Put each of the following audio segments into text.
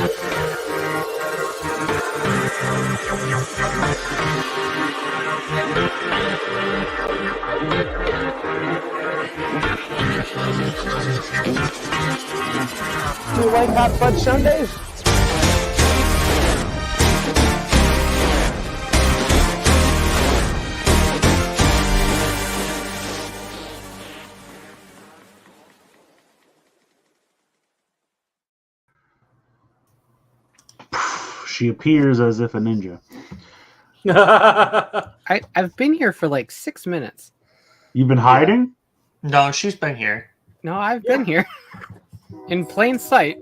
Do you like hot fudge sundaes? She appears as if a ninja. I've been here for like 6 minutes. You've been hiding? No, she's been here. No, I've been here. In plain sight.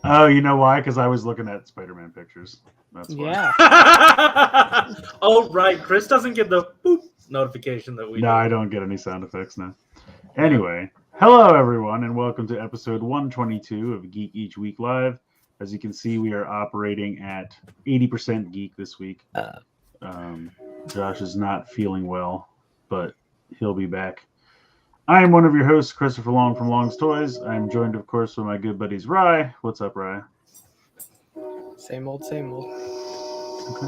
Oh, you know why? Because I was looking at Spider-Man pictures. That's why. Yeah. Oh, right. Chris doesn't get the boop notification that we No, do. I don't get any sound effects now. Anyway, hello everyone, and welcome to episode 122 of Geek Each Week Live. As you can see, we are operating at 80% geek this week. Josh is not feeling well, but he'll be back. I am one of your hosts, Christopher Long from Long's Toys. I'm joined, of course, by my good buddies, Rye. What's up, Rye? Same old, same old. Okay.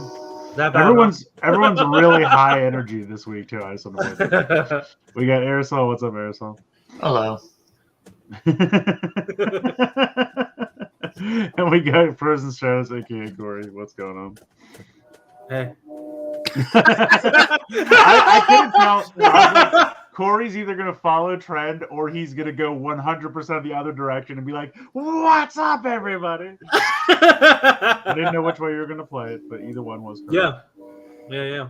That bad, Everyone's really high energy this week, too. I just want to point that out. We got Aresol. What's up, Aresol? Hello. And we got Frozen Stratos, aka Corey. What's going on? Hey. I couldn't tell. I was like, Corey's either going to follow trend or he's going to go 100% the other direction and be like, "What's up, everybody?" I didn't know which way you were going to play it, but either one was correct. Yeah.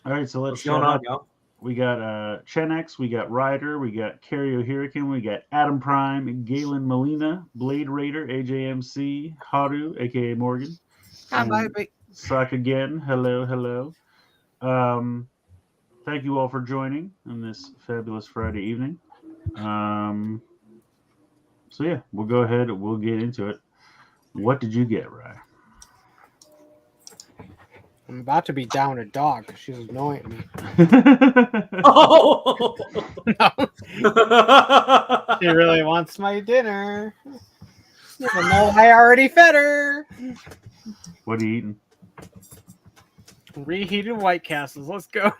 All right, so let's What's going shut on, up. y'all? We got Chenex, we got Ryder, we got Cario Hurricane, we got Adam Prime, Galen Molina, Blade Raider, AJMC, Haru, aka Morgan. Hi, Sock again. Hello. Thank you all for joining on this fabulous Friday evening. So yeah, we'll go ahead. We'll get into it. What did you get, Rye? I'm about to be down a dog. She's annoying me. Oh! No. She really wants my dinner. Even though I already fed her. What are you eating? Reheated White Castles. Let's go.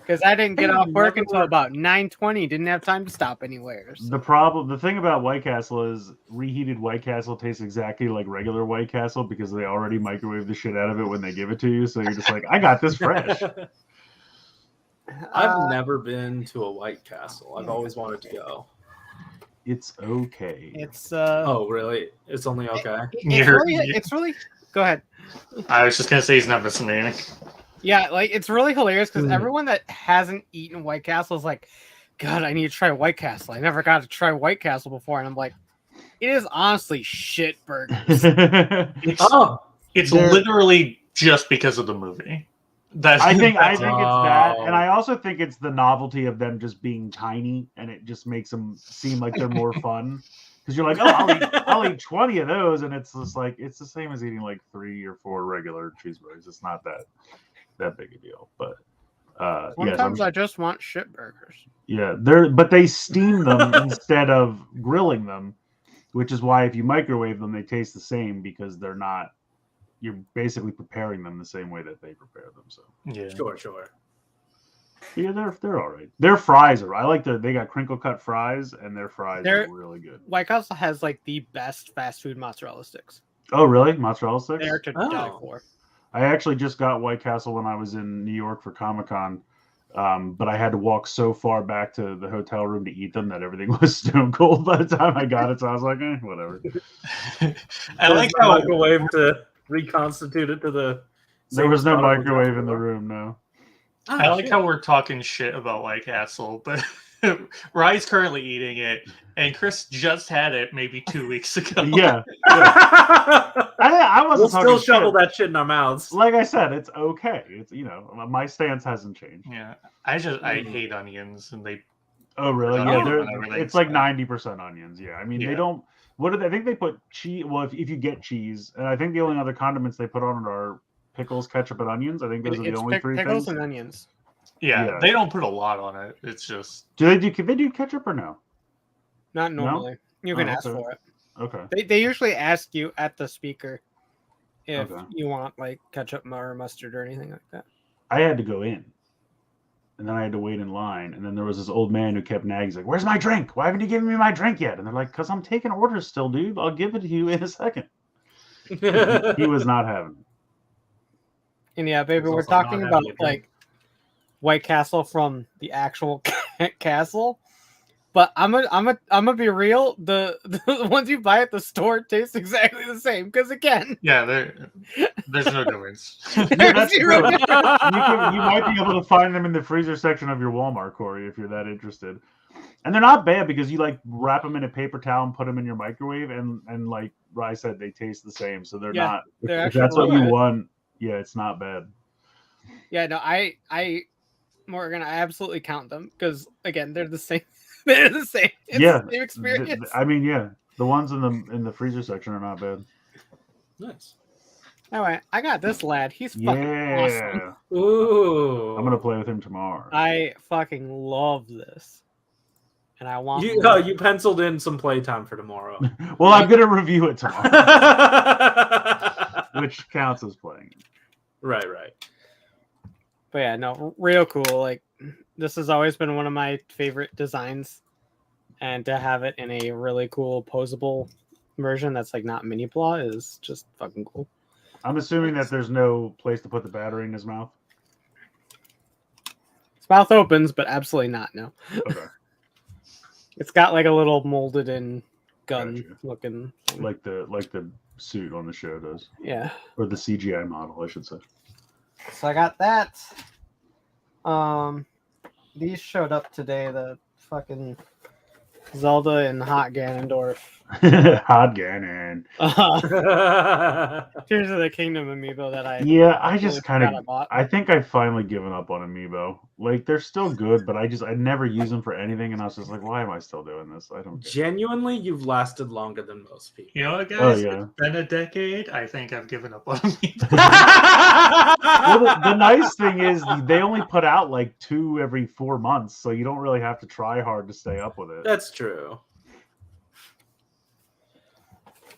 Because I didn't get off work until about 9:20. Didn't have time to stop anywhere. So. The thing about White Castle is reheated White Castle tastes exactly like regular White Castle because they already microwave the shit out of it when they give it to you. So you're just like, I got this fresh. I've never been to a White Castle. I've always wanted to go. It's okay. It's Oh, really? It's only okay. it's really. Go ahead. I was just gonna say he's not missing anything. Yeah, like it's really hilarious because everyone that hasn't eaten White Castle is like, God, I need to try White Castle. I never got to try White Castle before, and I'm like, it is honestly shit burgers. It's literally just because of the movie. I think it's that, and I also think it's the novelty of them just being tiny, and it just makes them seem like they're more fun. Because you're like, oh, I'll eat 20 of those, and it's just like it's the same as eating like 3 or 4 regular cheeseburgers. It's not that big a deal, but sometimes I just want shit burgers. Yeah, but they steam them instead of grilling them, which is why if you microwave them, they taste the same because they're not. You're basically preparing them the same way that they prepare them. So yeah, Sure. Yeah, they're all right. Their fries are. I like they got crinkle cut fries, and their fries are really good. White Castle has like the best fast food mozzarella sticks. Oh, really? Mozzarella sticks? They're to die for. I actually just got White Castle when I was in New York for Comic-Con, but I had to walk so far back to the hotel room to eat them that everything was stone cold by the time I got it. So I was like, whatever. I like how microwave to reconstitute it to the. There was no microwave in the room, no. I like how we're talking shit about White Castle, but Rye's currently eating it, and Chris just had it maybe 2 weeks ago. Yeah. I wasn't talking still shovel shit. that shit in our mouths. Like I said, it's okay. It's my stance hasn't changed. Yeah, I hate onions, and they. Oh really? Yeah, it's like 90% onions. Yeah, I mean they don't. What do they? I think they put cheese. Well, if you get cheese, and I think the only other condiments they put on it are pickles, ketchup, and onions. I think those are the only three pickles things. and onions. Yeah, they don't put a lot on it. It's just. Do they do ketchup or no? Not normally. You can ask okay. for it. Okay. They usually ask you at the speaker if Okay. you want like ketchup or mustard or anything like that. I had to go in. And then I had to wait in line. And then there was this old man who kept nagging. He's like, "Where's my drink? Why haven't you given me my drink yet?" And they're like, "Because I'm taking orders still, dude. I'll give it to you in a second." He was not having it. And yeah, baby, There's we're also talking not about having a drink. like White Castle from the actual castle. But I'm gonna be real. The ones you buy at the store taste exactly the same. Because again, Yeah, there's no difference. there's zero true. difference. You might be able to find them in the freezer section of your Walmart, Corey, if you're that interested. And they're not bad because you like wrap them in a paper towel and put them in your microwave, and like Rye said, they taste the same. So they're Yeah, not. they're If actually that's what really you good. want, yeah, it's not bad. Yeah, no, Morgan, I absolutely count them because again, they're the same. They're the same. It's Yeah, the same experience. I mean, yeah, the ones in the freezer section are not bad. Nice. All right, I got this lad. He's fucking awesome. Yeah, Ooh. I'm gonna play with him tomorrow. I fucking love this, and I want. You more. you penciled in some playtime for tomorrow. Well, I'm gonna review it tomorrow, which counts as playing. Right. But yeah, no, real cool. Like this has always been one of my favorite designs, and to have it in a really cool posable version that's like not mini plaw is just fucking cool. I'm assuming that there's no place to put the battery in his mouth. His mouth opens, but absolutely not. No, Okay. it's got like a little molded in gun Gotcha. looking thing. like the suit on the show does, Yeah. or the CGI model, I should say. So I got that. These showed up today. The fucking Zelda and Hot Ganondorf. Hot Ganon. Tears of the Kingdom amiibo that I Yeah, I really just kind forgot I of. bought. I think I've finally given up on Amiibo. Like they're still good, but I never use them for anything, and I was just like, why am I still doing this? I don't. Get it. Genuinely, you've lasted longer than most people. You know what, guys? Oh, yeah. It's been a decade. I think I've given up on me. Well, the nice thing is they only put out like 2 every 4 months, so you don't really have to try hard to stay up with it. That's true.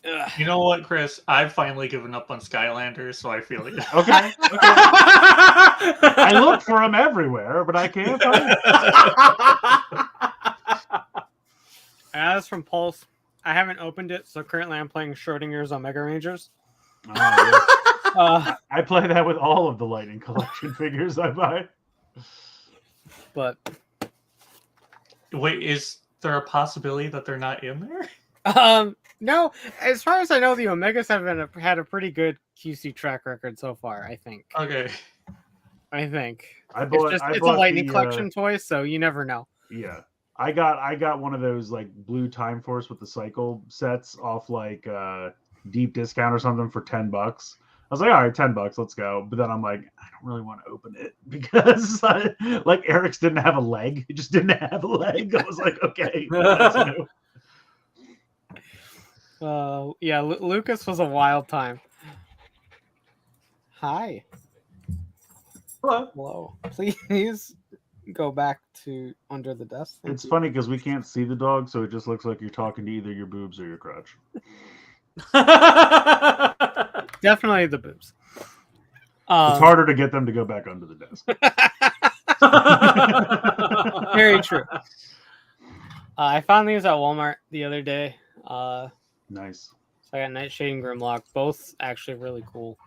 Ugh. You know what, Chris? I've finally given up on Skylanders, so I feel it. Okay. I look for them everywhere, but I can't find them. As from Pulse, I haven't opened it, so currently I'm playing Schrodinger's Omega Rangers. Oh, I play that with all of the Lightning Collection figures I buy. But Wait, is there a possibility that they're not in there? no, as far as I know, the Omegas have had a pretty good QC track record so far. I think. Okay. I It's bought. just I it's a bought Lightning the, Collection toy, so you never know. Yeah, I got one of those like blue Time Force with the cycle sets off like deep discount or something for $10. I was like, all right, $10, let's go. But then I'm like, I don't really want to open it because like Eric's didn't have a leg. It just didn't have a leg. I was like, okay. That's new. Yeah, Lucas was a wild time. Hi. Hello. Please go back to under the desk. Thank It's you. funny because we can't see the dog, so it just looks like you're talking to either your boobs or your crotch. Definitely the boobs. It's harder to get them to go back under the desk. Very true. I found these at Walmart the other day. Nice. So I got Nightshade and Grimlock, both actually really cool.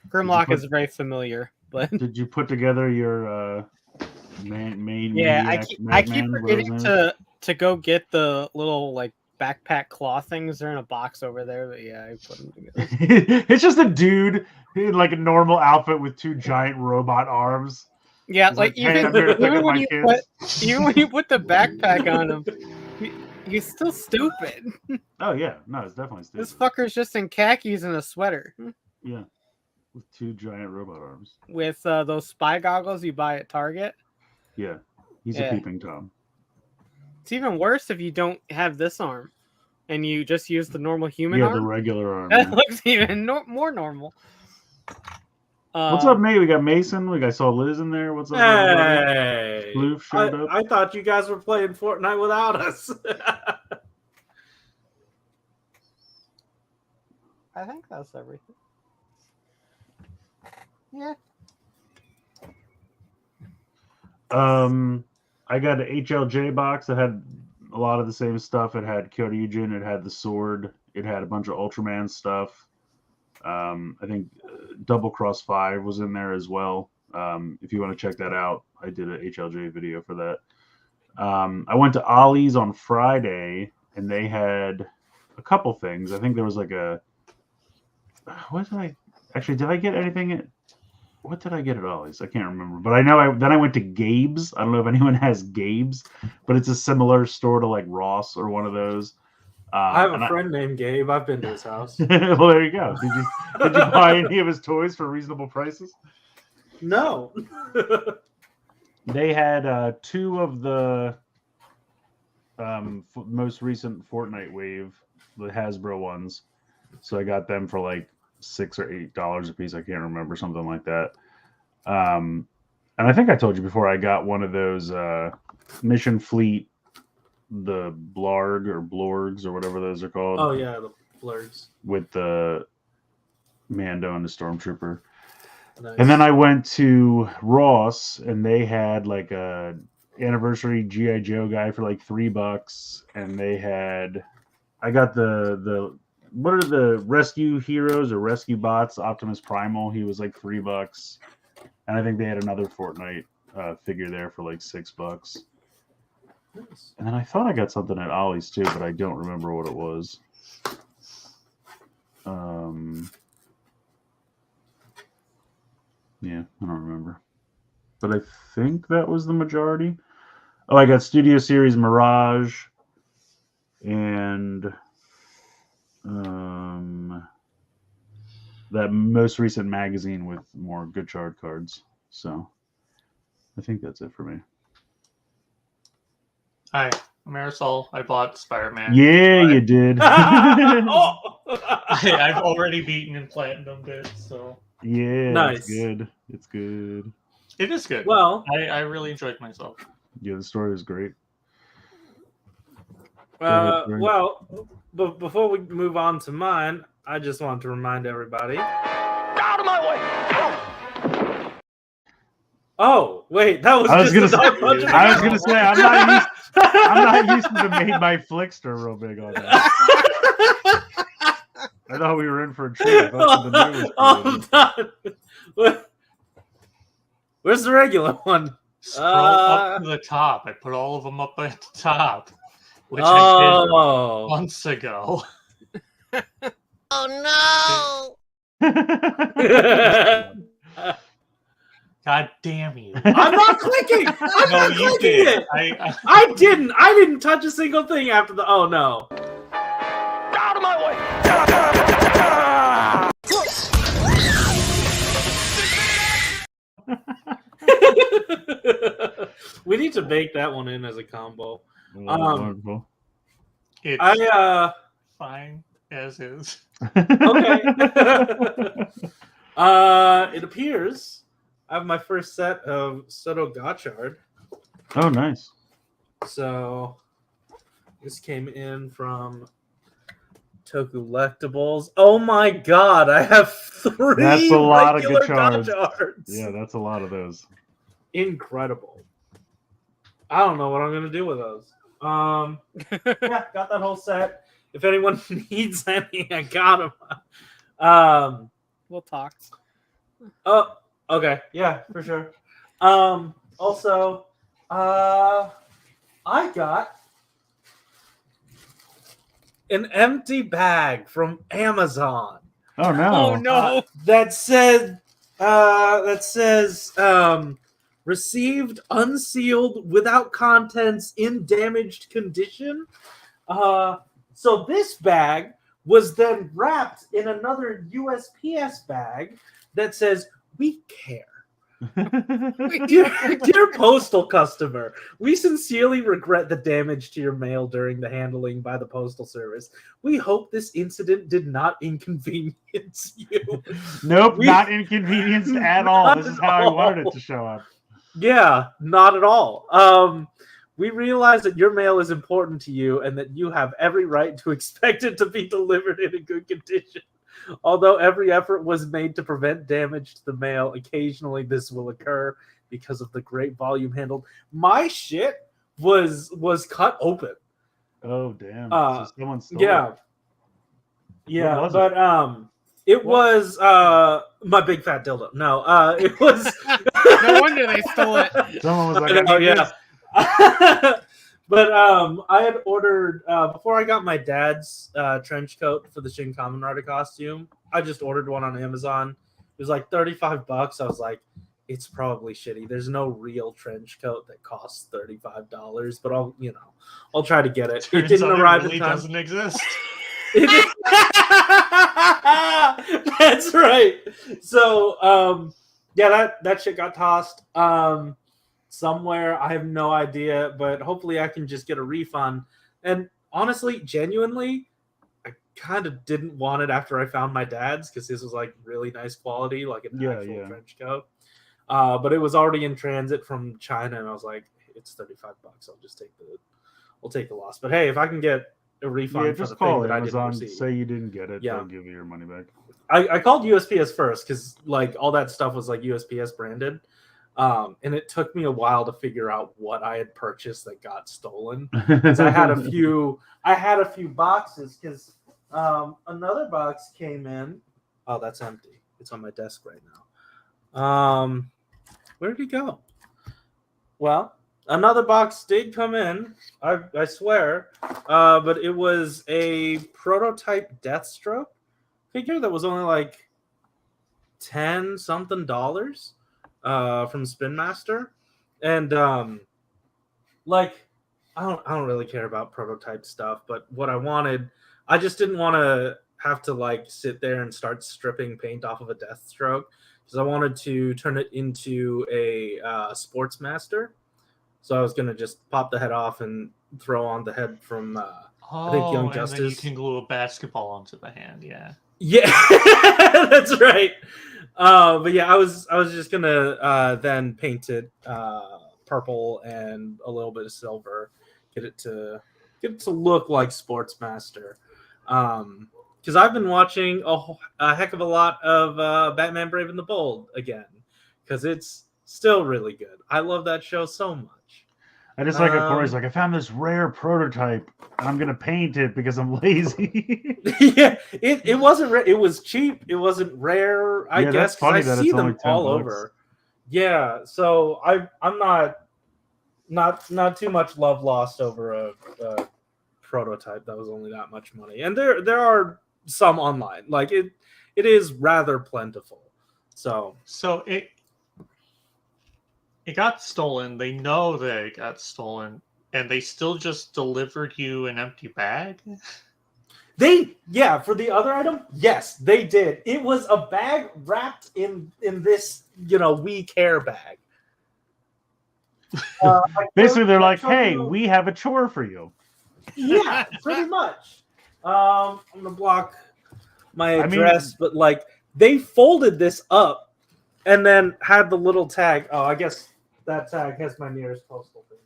Grimlock is very familiar, but Did you put together your main? yeah, I keep Magman, forgetting to go get the little like backpack claw things. They're in a box over there, but yeah, I put them together. It's just a dude in like a normal outfit with 2 giant robot arms. Yeah, He's like like, "Hey, I'm here to pick even up when my you kids." even when you put the backpack on him, he's still stupid. Oh yeah, no, it's definitely stupid. This fucker's just in khakis and a sweater Yeah, with 2 giant robot arms. with those spy goggles you buy at Target. Yeah, he's Yeah. a peeping tom. It's even worse if you don't have this arm and you just use the normal human Yeah, the arm. regular arm. That yeah. looks even more normal. What's up, mate? We got Mason. I saw Liz in there. What's up, everybody? Hey. Floof showed up. I thought you guys were playing Fortnite without us. I think that's everything. Yeah. I got an HLJ box that had a lot of the same stuff. It had Kyoryujin, it had the sword, it had a bunch of Ultraman stuff. I think Double Cross 5 was in there as well. If you want to check that out, I did an HLJ video for that. I went to Ollie's on Friday, and they had a couple things. I think there was like a... What did I... Actually, did I get anything... What did I get at Ollie's? I can't remember. But I know then I went to Gabe's. I don't know if anyone has Gabe's, but it's a similar store to like Ross or one of those. I have a friend named Gabe. I've been to his house. Well, there you go. Did you buy any of his toys for reasonable prices? No. They had 2 of the most recent Fortnite wave, the Hasbro ones. So I got them for like $6 or $8 a piece. I can't remember, something like that. And I think I told you before, I got one of those Mission Fleet, the Blarg or Blorgs or whatever those are called. Oh yeah, the Blurgs. With the Mando and the Stormtrooper. Nice. And then I went to Ross, and they had like a anniversary G.I. Joe guy for like $3, and they had... I got the what are the rescue heroes or rescue bots? Optimus Primal. He was like $3, and I think they had another Fortnite figure there for like $6. Nice. And then I thought I got something at Ollie's too, but I don't remember what it was. Yeah, I don't remember. But I think that was the majority. Oh, I got Studio Series Mirage and that most recent magazine with more Good Shard cards. So I think that's it for me. Hi, I'm Aresol. I bought Spider-Man. Yeah, you did. Oh! I've already beaten and platinumed it, so Yeah, Nice. It's good. It's good. it is good. Well, I really enjoyed myself. Yeah, the story is great. ahead, Frank. but before we move on to mine, I just want to remind everybody. Out of my way! Oh, wait, that was I was just gonna a dog punch. I was gonna say I'm not used to the Made by Flickster real big on that. I thought we were in for a treat. I thought the new was done. Where's the regular one? Scroll up to the top. I put all of them up at the top, which I did months ago. Oh created. God damn you! I'm not clicking. I'm No, not you clicking did. it. I didn't. I didn't touch a single thing after the. Oh no. Out of my way! We need to bake that one in as a combo. Wonderful. It's fine as is. Okay. It appears I have my first set of Soto Gotchard. Oh, nice. So this came in from Toku Lectables. Oh my god, I have 3 That's a lot of regular Gotchards. Gotchards. Yeah, that's a lot of those. Incredible. I don't know what I'm gonna do with those. Yeah, got that whole set. If anyone needs any, I got them. We'll talk. Oh, okay, yeah, for sure. Also, I got an empty bag from Amazon. Oh no! Oh no! That says received unsealed without contents in damaged condition. So this bag was then wrapped in another USPS bag that says, "We care." Dear postal customer, we sincerely regret the damage to your mail during the handling by the postal service. We hope this incident did not inconvenience you. Nope, not inconvenienced at all. This is how I wanted it to show up. Yeah, not at all. We realize that your mail is important to you and that you have every right to expect it to be delivered in a good condition. Although every effort was made to prevent damage to the mail, occasionally this will occur because of the great volume handled. My shit was cut open. Oh damn! Uh, So someone stole Yeah. it. Yeah, was but it What? was my big fat dildo. No, it was No wonder they stole it. Someone was like, I know, I need yeah. this. But I had ordered before I got my dad's trench coat for the Shin Kamen Rider costume. I just ordered one on Amazon. It was like $35. I was like, it's probably shitty. There's no real trench coat that costs $35, but I'll try to get it. Turns It didn't out arrive really in time. doesn't exist. That's right. So yeah, that shit got tossed somewhere. I have no idea, but hopefully I can just get a refund. And honestly, genuinely, I kind of didn't want it after I found my dad's because his was like really nice quality, like an actual trench coat. But it was already in transit from China, and I was like, it's $35. I'll take the loss. But hey, if I can get a refund for just the call thing that Amazon. I didn't receive. Say you didn't get it. Yeah. They'll give you your money back. I called USPS first because like all that stuff was like USPS branded, and it took me a while to figure out what I had purchased that got stolen. Because I had a few boxes because another box came in. Oh, that's empty. It's on my desk right now. Where did it go? Well, another box did come in. I swear, but it was a prototype Deathstroke figure that was only like $10 something from Spin Master, and like I don't really care about prototype stuff, but what I wanted, I just didn't want to have to like sit there and start stripping paint off of a Deathstroke because I wanted to turn it into a Sports Master. So I was gonna just pop the head off and throw on the head from I think Young Justice. And then you can glue a basketball onto the hand. Yeah. Yeah, that's right. But yeah, I was just gonna then paint it purple and a little bit of silver, get it to look like Sportsmaster. Because I've been watching a heck of a lot of Batman Brave and the Bold again, because it's still really good. I love that show so much. I just like how Corey's like, I found this rare prototype and I'm gonna paint it because I'm lazy. Yeah, it wasn't it was cheap. It wasn't rare. I guess that's funny I that see it's them only $10. all over. Yeah, so I'm not too much love lost over a prototype that was only that much money. And there are some online. Like it is rather plentiful. So it got stolen. They know that it got stolen, and they still just delivered you an empty bag? For the other item, yes, they did. It was a bag wrapped in this, we care bag. Basically, they're like, hey, we have a chore for you. Yeah, pretty much. I'm gonna block my address, but like they folded this up and then had the little tag. Oh, I guess that tag has my nearest postal thing.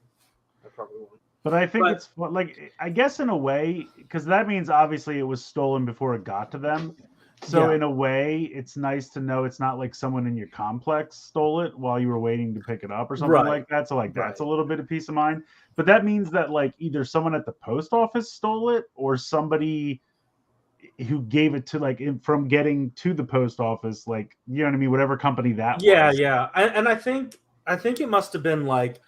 I probably won't. But I think it's like, I guess in a way, because that means obviously it was stolen before it got to them. So in a way, it's nice to know it's not like someone in your complex stole it while you were waiting to pick it up or something like that. So like that's a little bit of peace of mind. But that means that like either someone at the post office stole it or somebody who gave it to like from getting to the post office, like, you know what I mean, whatever company that was. Yeah. And I think it must have been like,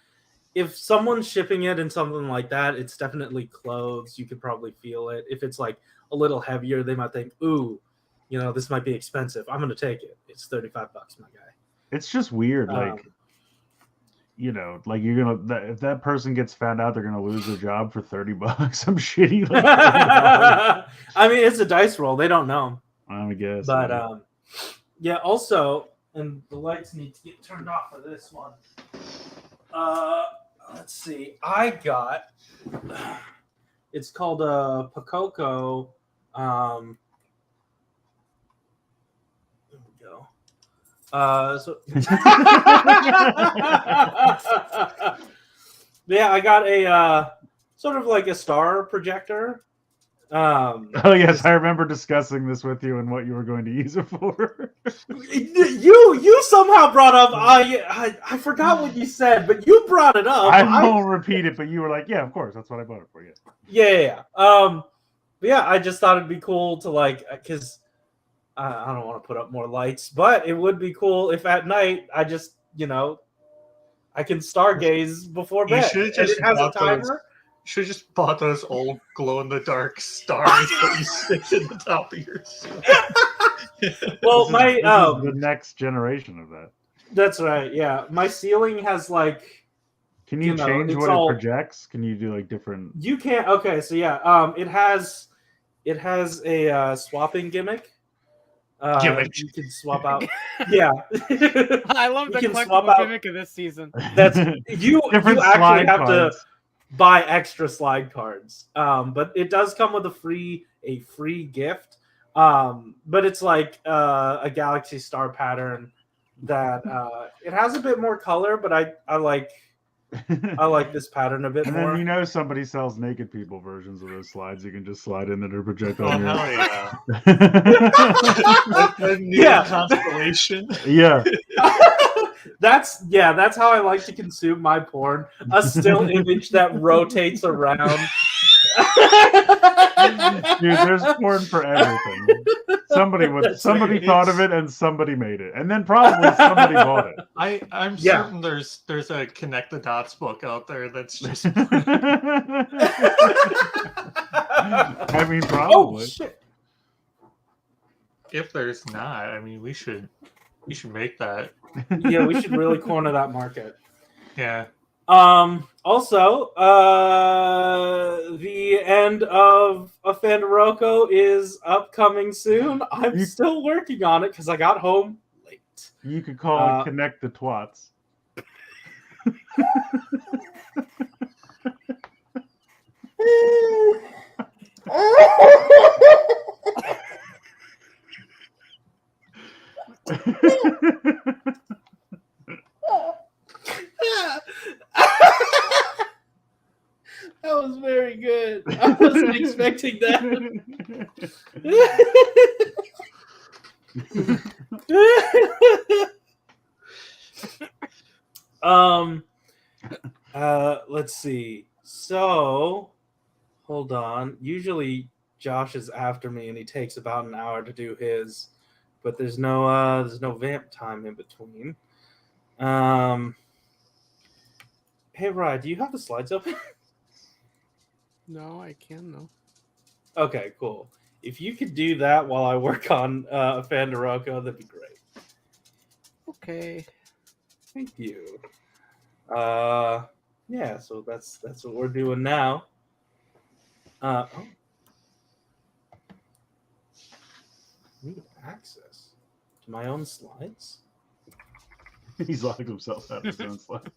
if someone's shipping it in something like that, it's definitely clothes. You could probably feel it. If it's like a little heavier, they might think, ooh, this might be expensive. I'm going to take it. It's $35, my guy. It's just weird. Like, like you're going to, if that person gets found out, they're going to lose their job for $30. Some shitty. Like, I mean, it's a dice roll. They don't know. I guess. But also, and the lights need to get turned off for this one. Let's see. I got. It's called a Pakoko. There we go. So yeah, I got a sort of like a star projector. Oh yes, I remember discussing this with you and what you were going to use it for. You somehow brought up I forgot what you said, but you brought it up. I won't repeat it, but you were like, "Yeah, of course, that's what I bought it for." Yeah. Yeah. But yeah, I just thought it'd be cool to like, because I don't want to put up more lights, but it would be cool if at night I just, I can stargaze before You bed. should And just it has a bought those. timer. Should just bought those old glow in the dark stars that you stick in the top of your. Well, This is the next generation of that. That's right. Yeah, my ceiling has like. Can you change it's what all- it projects? Can you do like different? You can't. Okay, so yeah, it has a swapping gimmick. Gimmick. You can swap out. Yeah. I love the You can swap collectible out- gimmick of this season. That's you Different actually slide have cards. to buy extra slide cards. But it does come with a free gift. But it's like a galaxy star pattern that it has a bit more color, but I like this pattern a bit And more. then somebody sells naked people versions of those slides. You can just slide in there to project Oh on your. hell yeah! Yeah. A new Yeah. constellation. That's how I like to consume my porn. A still image that rotates around. Dude, there's porn for everything. Somebody right. thought of it and somebody made it, and then probably somebody bought it. I'm Yeah. certain there's a connect the dots book out there that's just I mean, Oh probably. shit! if there's not, I mean we should make that. Yeah, we should really corner that market. Yeah. Also, the end of Offenderoko is upcoming soon. I'm still working on it because I got home late. You could call it Connect the Twats. That was very good. I wasn't expecting that. Let's see. So, hold on. Usually Josh is after me and he takes about an hour to do his, but there's no vamp time in between. Hey Ryan, do you have the slides open? No, I can though. Okay, cool. If you could do that while I work on Fandoroko, that'd be great. Okay. Thank you. Yeah, so that's what we're doing now. Oh. Need access to my own slides. He's locked himself out of his own slide.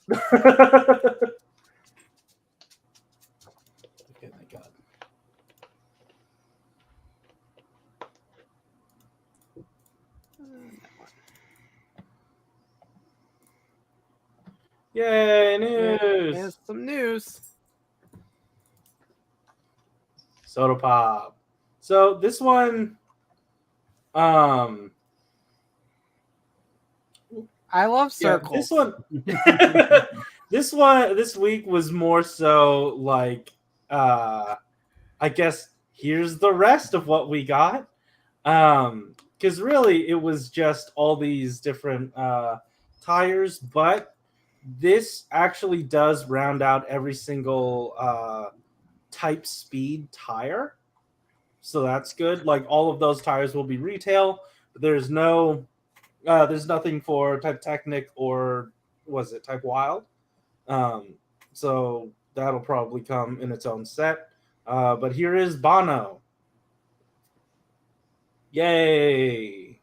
Okay, thank God. Yay, news! There's some news. Soda Pop. So this one, I love yeah, circles. this week was more so like, I guess here's the rest of what we got. Because really it was just all these different tires, but this actually does round out every single type speed tire. So that's good. Like all of those tires will be retail, but there's nothing for type Technic or was it type Wild. So that'll probably come in its own set. But here is Bono. Yay!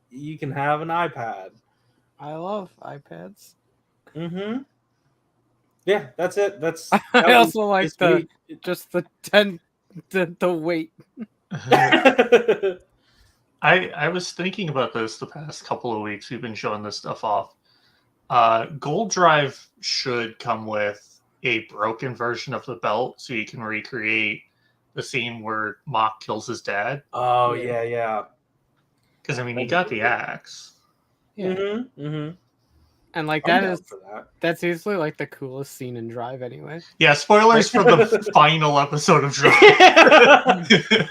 You can have an iPad. I love iPads. Mm-hmm. Yeah, that's it. That I was also like this the week. just the weight. I I was thinking about this the past couple of weeks. We've been showing this stuff off. Gold Drive should come with a broken version of the belt, so you can recreate the scene where Mock kills his dad. Oh Yeah. yeah. Because I mean, he got the axe. Yeah. Mm-hmm. And like I'm that down is for that. that's easily like the coolest scene in Drive anyway. Yeah, spoilers for the final episode of Drive.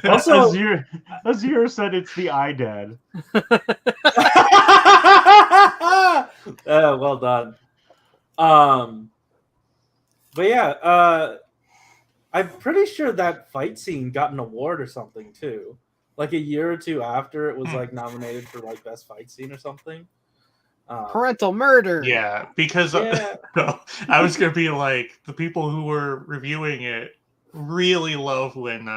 Also- Azir said it's the iDad. Well done. But yeah, I'm pretty sure that fight scene got an award or something too. Like a year or two after, it was like nominated for like best fight scene or something. Parental murder. Yeah, because Yeah. no, I was gonna be like, the people who were reviewing it really love when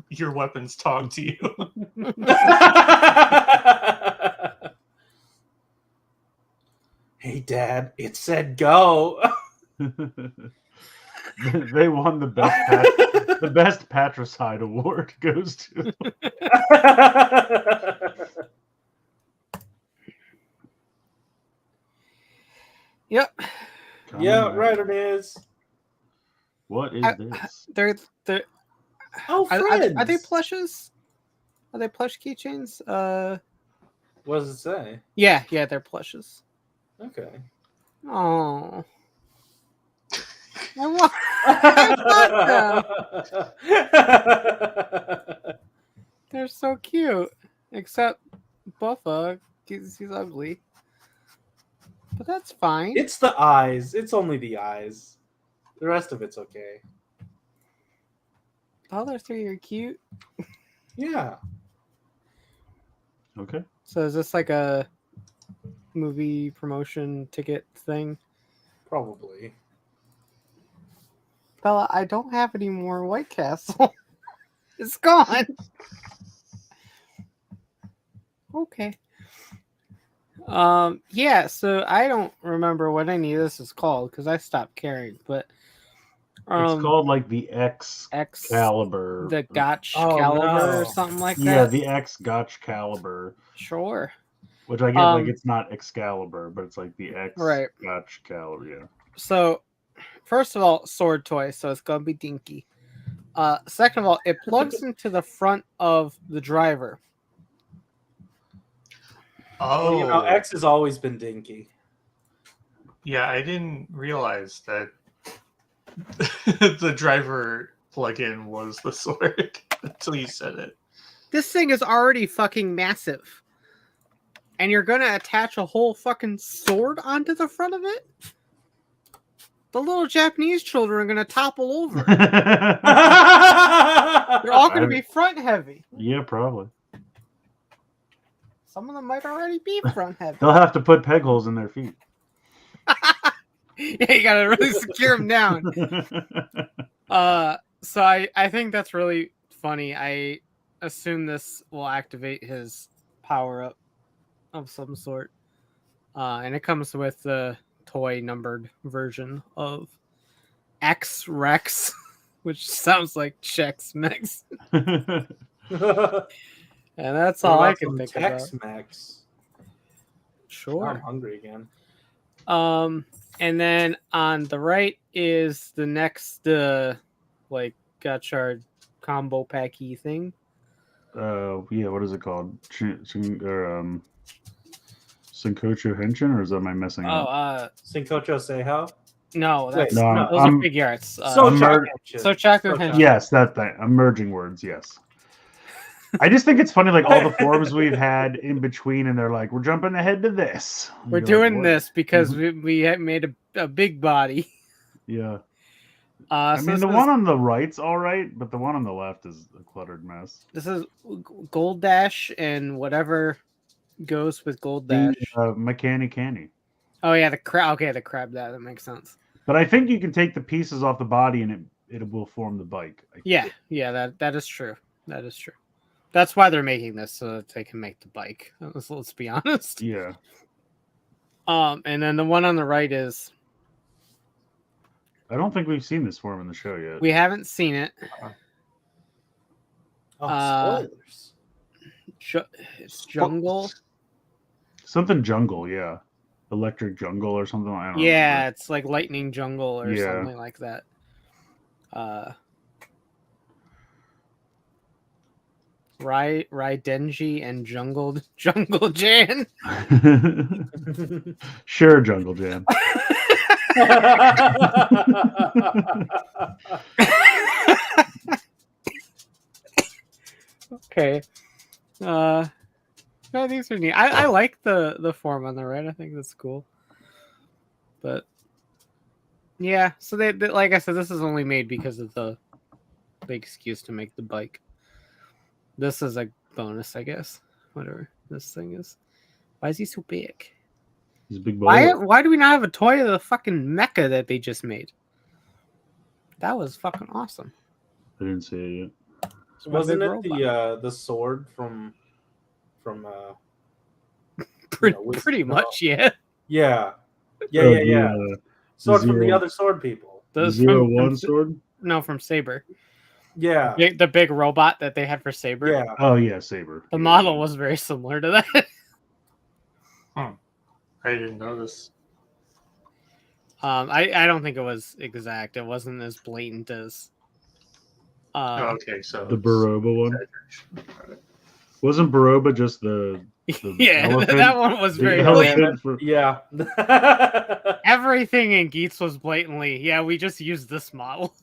your weapons talk to you. Hey, Dad, it said go. They won the best patricide award goes to. Yep. Yeah, right it is. What is this? They're Oh, are friends. they plushes? Are they plush keychains? What does it say? Yeah, they're plushes. Okay. Oh. They're so cute. Except Buffa, he's ugly. But that's fine. It's the eyes. It's only the eyes. The rest of it's okay. The other three are cute. Yeah. Okay. So is this like a movie promotion ticket thing? Probably. Bella, I don't have any more White Castle. It's gone. Okay. Yeah, so I don't remember what any of this is called because I stopped caring, but It's called like the Excalibur. the Gotch Oh, Caliber or no. something like that. Yeah, the Gotch Caliber. Sure. Which I get like it's not Excalibur, but it's like the Right. Gotch Caliber, yeah. So, first of all, sword toy, so it's gonna be dinky. Second of all, it plugs into the front of the driver. Oh, You know, X has always been dinky. yeah, I didn't realize that the driver plug-in was the sword until you said it. This thing is already fucking massive. And you're gonna attach a whole fucking sword onto the front of it? The little Japanese children are gonna topple over. They're all gonna be front heavy. Yeah, probably. Some of them might already be front heavy. They'll have to put peg holes in their feet. Yeah, you gotta really secure them down. So I think that's really funny. I assume this will activate his power up of some sort. And it comes with the toy numbered version of X Rex, which sounds like Chex Mix. And that's all I can think about. Tex-Mex. I'm Sure. hungry again. And then on the right is the next like Gotchard combo packy thing. Yeah, what is it called? Sankocho Henshin, or is that am I messing up? Cincocho Seiho? No, that's No, no, those are figure arts. So Chocolate Henshin. Yes, that thing. I'm merging words, yes. I just think it's funny, like all the forums we've had in between, and they're like, "We're jumping ahead to this. We're You're doing like, "What?" this because we had made a big body. Yeah. I I mean, the one on the right's all right, but the one on the left is a cluttered mess. This is Gold Dash and whatever goes with Gold Dash. Mechanic Candy. Oh yeah, the crab. Okay, the crab. That makes sense. But I think you can take the pieces off the body and it will form the bike. Yeah, that is true. That is true. That's why they're making this so that they can make the bike. Let's be honest. Yeah. And then the one on the right is I don't think we've seen this form in the show yet. we haven't seen it. Oh, spoilers. It's jungle. Something jungle, yeah. Electric jungle or something. I don't Yeah, remember. it's like lightning jungle or Yeah. something like that. Raidenji and Jungle Jan. Sure, Jungle Jan. Okay. No, these are neat. I like the form on the right. I think that's cool. But yeah, so they like I said, this is only made because of the excuse to make the bike. This is a bonus, I guess. Whatever this thing is. Why is he so big? He's a big boy. Why do we not have a toy of the fucking mecha that they just made? That was fucking awesome. I didn't see it yet. Wasn't big it robot. the sword from Pretty much, yeah. yeah. Sword from the Zero- other sword people. The Those 0-1 sword? No, from Saber. Yeah. The big robot that they had for Saber. Yeah. Oh, yeah, Saber. The model was very similar to that. I didn't know this. I don't think it was exact. It wasn't as blatant as. Okay, so The it's Baroba one? exaggeration. Wasn't Baroba just the yeah, elephant? that one was The very elephant blatant. for- Yeah. Everything in Geeks was blatantly. Yeah, we just used this model.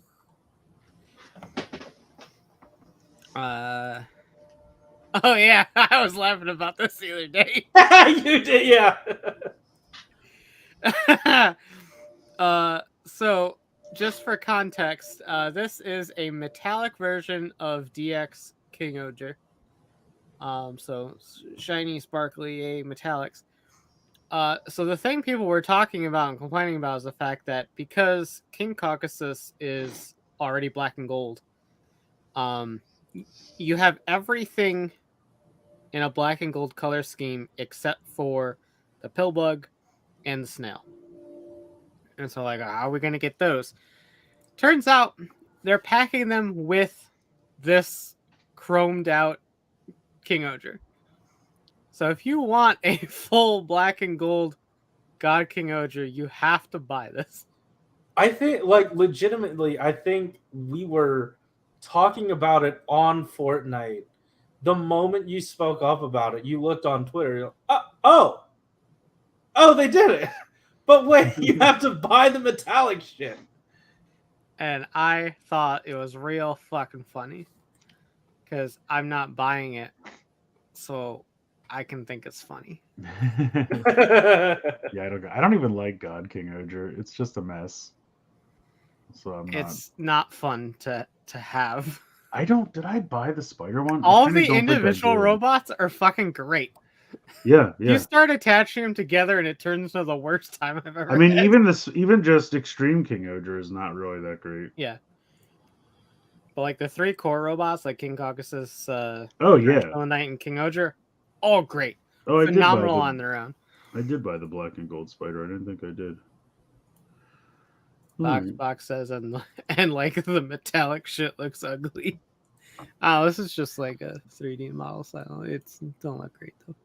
Oh yeah, I was laughing about this the other day. You did, yeah. So just for context, this is a metallic version of DX King Oger. So shiny, sparkly, metallics. So the thing people were talking about and complaining about is the fact that because King Caucasus is already black and gold, you have everything in a black and gold color scheme except for the pillbug and the snail. And so, like, how are we going to get those? Turns out they're packing them with this chromed out King Oger. So if you want a full black and gold God King Oger, you have to buy this. I think, like, legitimately, I think we were talking about it on Fortnite. The moment you spoke up about it, you looked on Twitter. You're like, oh, they did it. But wait, you have to buy the metallic shit. And I thought it was real fucking funny because I'm not buying it, so I can think it's funny. Yeah, I don't even like God King Oger. It's just a mess. So I'm not. It's not fun to have. Did I buy the spider one? All I kinda the don't think I individual did. robots are fucking great. Yeah. You start attaching them together and it turns into the worst time I've ever I mean, had. even just Extreme King Oger is not really that great. Yeah. But like the 3 core robots, like King Caucasus, Oh yeah. Shovel Knight, and King Oger, all great. Oh, I Phenomenal did on their own. I did buy the black and gold spider. I didn't think I did. Box says, and like the metallic shit looks ugly. Oh, this is just like a 3D model style. It's don't look great though.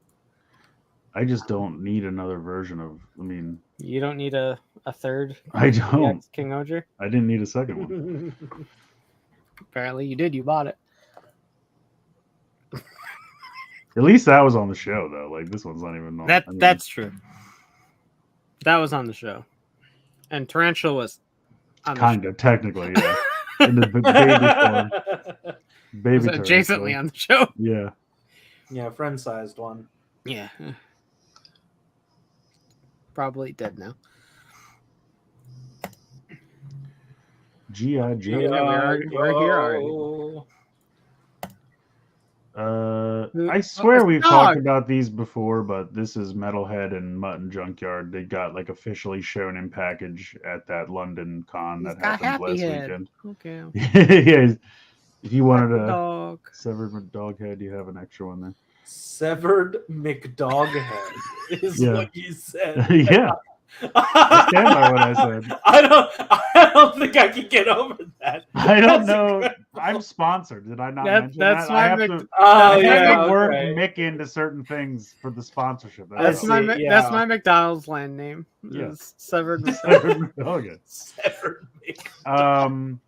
I just don't need another version of. I mean, You don't need a third. I don't. DX King Oger. I didn't need a second one. Apparently, you did. You bought it. At least that was on the show, though. Like this one's not even on. I mean, That's true. That was on the show, and Tarantula was on the kind of technically, yeah. In the baby form, baby was adjacently Tarantula. on the show. Yeah. Yeah, friend-sized one. Yeah. Probably dead now. G.I. Joe. Yeah, we're here already. I swear we've dog. talked about these before, but this is Metalhead and Mutton Junkyard. They got like officially shown in package at that London con He's that got happened last Happy Head. weekend. Okay. Yeah, if you wanted a Dog. severed dog head, you have an extra one there. Severed McDoghead is Yeah. what you said. Yeah, I stand by what I said. I don't think I can get over that. I don't That's know. incredible. I'm sponsored. Did I not That- mention that's that? my I have Mc- to. Oh I have yeah, to work okay. Mick into certain things for the sponsorship. That's I my see, that's yeah. my McDonald's land name. Yeah. Is Severed. Oh, good. Severed Mick.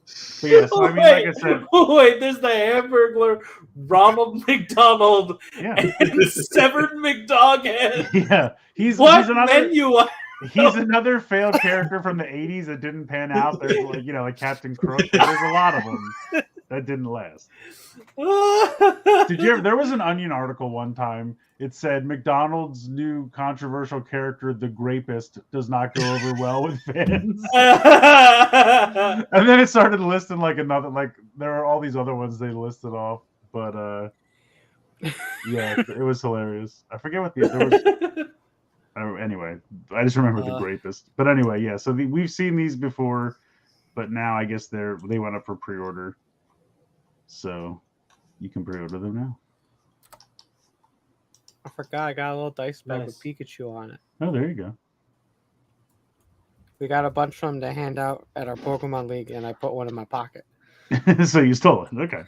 So yeah, so I mean, like I said, Wait, there's the Hamburglar, Ronald McDonald, yeah, and Severed McDoghead. yeah. He's What another menu? he's another failed character from the '80s that didn't pan out. There's like like Captain Crook. There's a lot of them that didn't last. Did you ever? There was an Onion article one time. It said McDonald's new controversial character, the Grapist, does not go over well with fans. And then it started listing like there are all these other ones they listed off, but yeah, it was hilarious. I forget what there was. Anyway, I just remember the Grapist. But anyway, yeah. So we've seen these before, but now I guess they went up for pre-order, so you can pre-order them now. I forgot I got a little dice bag Nice. with Pikachu on it. Oh, there you go. We got a bunch of them to hand out at our Pokemon League, and I put one in my pocket. So you stole it. Okay.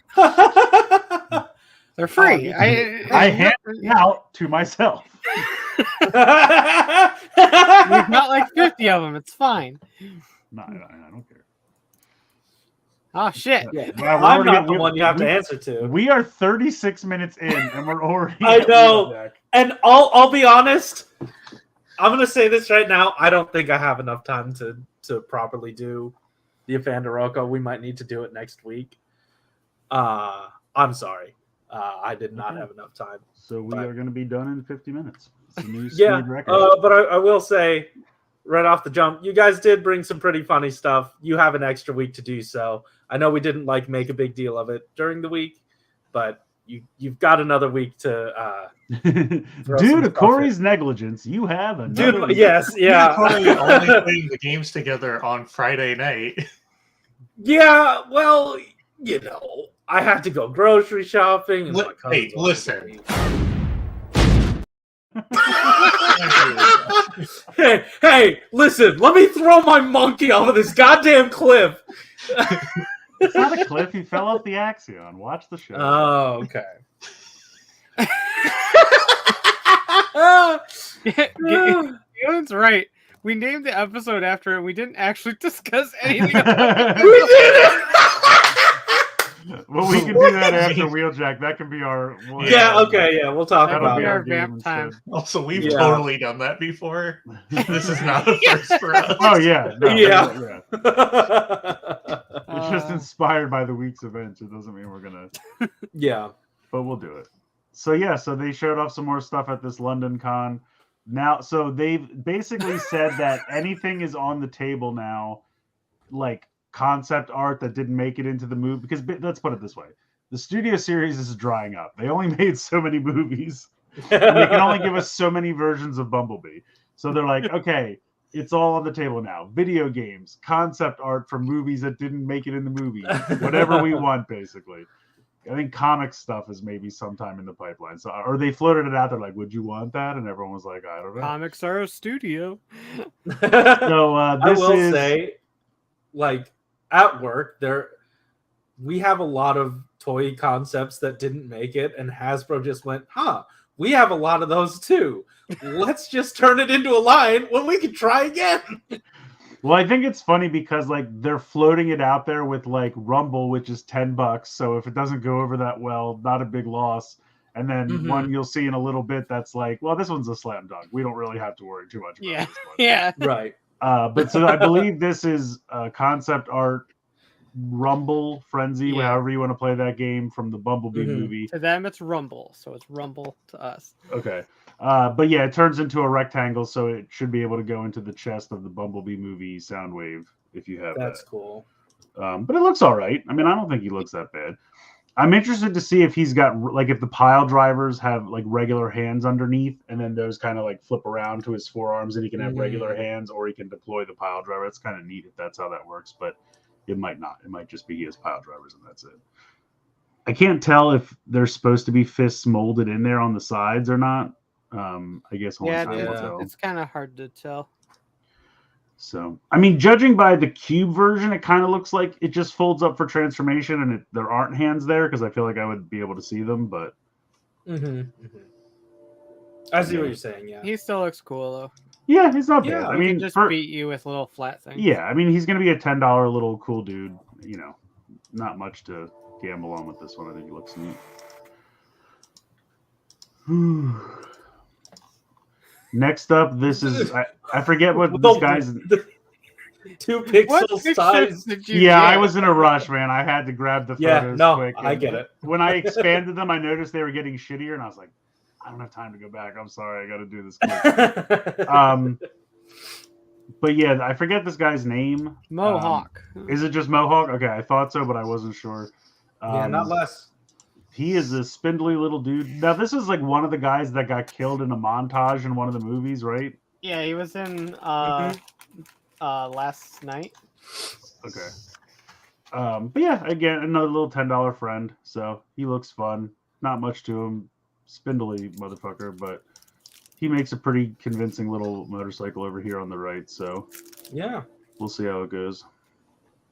They're free. I hand it out to myself. We've got like 50 of them. It's fine. No, I don't care. Oh shit! Yeah, Well, we're I'm already- not the we- one you have to we- answer to. We are 36 minutes in, and we're already. I at know. Wheeljack. And I'll be honest. I'm gonna say this right now. I don't think I have enough time to properly do the Evanderoko. We might need to do it next week. I'm sorry. I did not Okay. have enough time. So we But- are going to be done in 50 minutes. It's a new Yeah, speed record. but I will say, right off the jump, you guys did bring some pretty funny stuff. You have an extra week to do so. I know we didn't make a big deal of it during the week, but you've got another week to. throw some Due to stuff Corey's negligence, you have another. Dude, week. yes, yeah, Corey only playing the games together on Friday night. yeah. Well, I had to go grocery shopping. And my Hey, cousins listen. hey, listen. Let me throw my monkey off of this goddamn cliff. It's not a cliff. He fell off the Axion. Watch the show. Oh, okay. Gillen's right. We named the episode after it. We didn't actually discuss anything. About We did it! Well, we can do that after Wheeljack. That can be our. Yeah, okay, yeah, we'll talk That'll about be be it. our our game vamp time. instead. Also, we've Yeah. totally done that before. This is not a first for us. Oh yeah, no, Yeah. It's just inspired by the week's events. It doesn't mean we're gonna, Yeah. but we'll do it. So yeah, so they showed off some more stuff at this London con. Now, so they've basically said that anything is on the table now, like concept art that didn't make it into the movie. Because let's put it this way: the studio series is drying up. They only made so many movies. And they can only give us so many versions of Bumblebee. So they're like, okay, it's all on the table now. Video games, concept art from movies that didn't make it in the movie, whatever we want, basically. I think comic stuff is maybe sometime in the pipeline. So, or they floated it out there like, would you want that? And everyone was like, I don't know. Comics are a studio. So I this will is say, at work, we have a lot of toy concepts that didn't make it, and Hasbro just went, we have a lot of those too. Let's just turn it into a line when we can try again. Well, I think it's funny because they're floating it out there with Rumble, which is $10. So if it doesn't go over that well, not a big loss. And then one you'll see in a little bit that's well, this one's a slam dunk. We don't really have to worry too much about Yeah, this one. yeah. Right. But so I believe this is concept art Rumble Frenzy, Yeah. however you want to play that game from the Bumblebee movie. To them, it's Rumble, so it's Rumble to us. Okay. But yeah, it turns into a rectangle, so it should be able to go into the chest of the Bumblebee movie Soundwave if you have That's that. cool. But it looks all right. I mean, I don't think he looks that bad. I'm interested to see if he's got if the pile drivers have regular hands underneath, and then those kind of flip around to his forearms, and he can have regular hands, or he can deploy the pile driver. It's kind of neat if that's how that works, but it might not. It might just be he has pile drivers, and that's it. I can't tell if there's supposed to be fists molded in there on the sides or not. I guess only Yeah, time will Yeah. tell. it's kind of hard to tell. So, I mean, judging by the cube version, it kind of looks like it just folds up for transformation, and there aren't hands there because I feel like I would be able to see them. But I see Yeah. what you're saying. Yeah. He still looks cool though. yeah, he's not Yeah, bad. I He mean, can just for, beat you with little flat things. yeah, I mean, he's gonna be a $10 little cool dude. You know, not much to gamble on with this one. I think he looks neat. Next up, this is I forget what this guy's. 2 What pixel pictures size. did you Yeah, I get? was in a rush, man. I had to grab the Yeah, photos no, quick. I and get it. When I expanded them, I noticed they were getting shittier, and I was like, I don't have time to go back. I'm sorry, I got to do this quick. But yeah, I forget this guy's name. Mohawk. Is it just Mohawk? Okay, I thought so, but I wasn't sure. Yeah, not less. He is a spindly little dude. Now, this is like one of the guys that got killed in a montage in one of the movies, right? Yeah, he was in last night. Okay. But yeah, again, another little $10 friend. So he looks fun. Not much to him. Spindly motherfucker, but he makes a pretty convincing little motorcycle over here on the right. So Yeah. we'll see how it goes.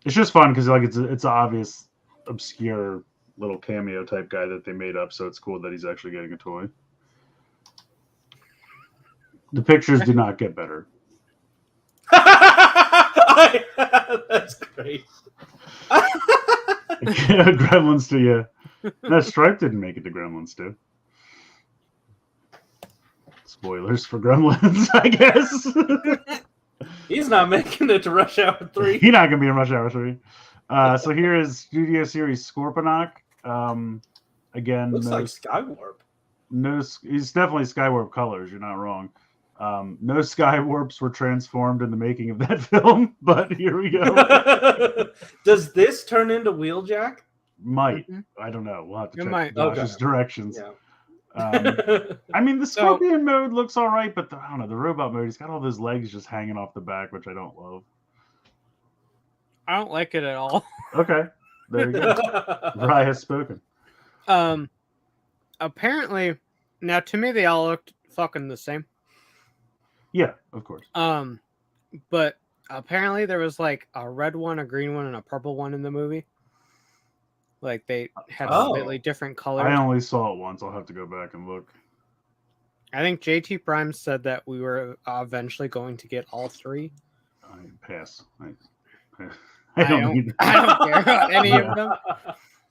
It's just fun because like it's an obvious, obscure little cameo type guy that they made up. So it's cool that he's actually getting a toy. The pictures do not get better. That's great. Gremlins 2, yeah. No, Stripe didn't make it to Gremlins 2. Spoilers for Gremlins, I guess. He's not making it to Rush Hour 3. He's not going to be in Rush Hour 3. So here is Studio Series Scorponok. Again, Looks like Skywarp. he's definitely Skywarp colors. You're not wrong. No Skywarps were transformed in the making of that film, but here we go. Does this turn into Wheeljack? Might. I don't know. We'll have to It check might. Josh's directions. Yeah. I mean, the Scorpion mode looks all right, but I don't know. The robot mode, he's got all those legs just hanging off the back, which I don't love. I don't like it at all. Okay. There you go. Rye has spoken. Apparently, now to me they all looked fucking the same. Yeah, of course. But apparently there was like a red one, a green one, and a purple one in the movie. Like they had slightly different colors. I only saw it once. I'll have to go back and look. I think JT Prime said that we were eventually going to get all three. I pass. I don't need I don't care about any of them.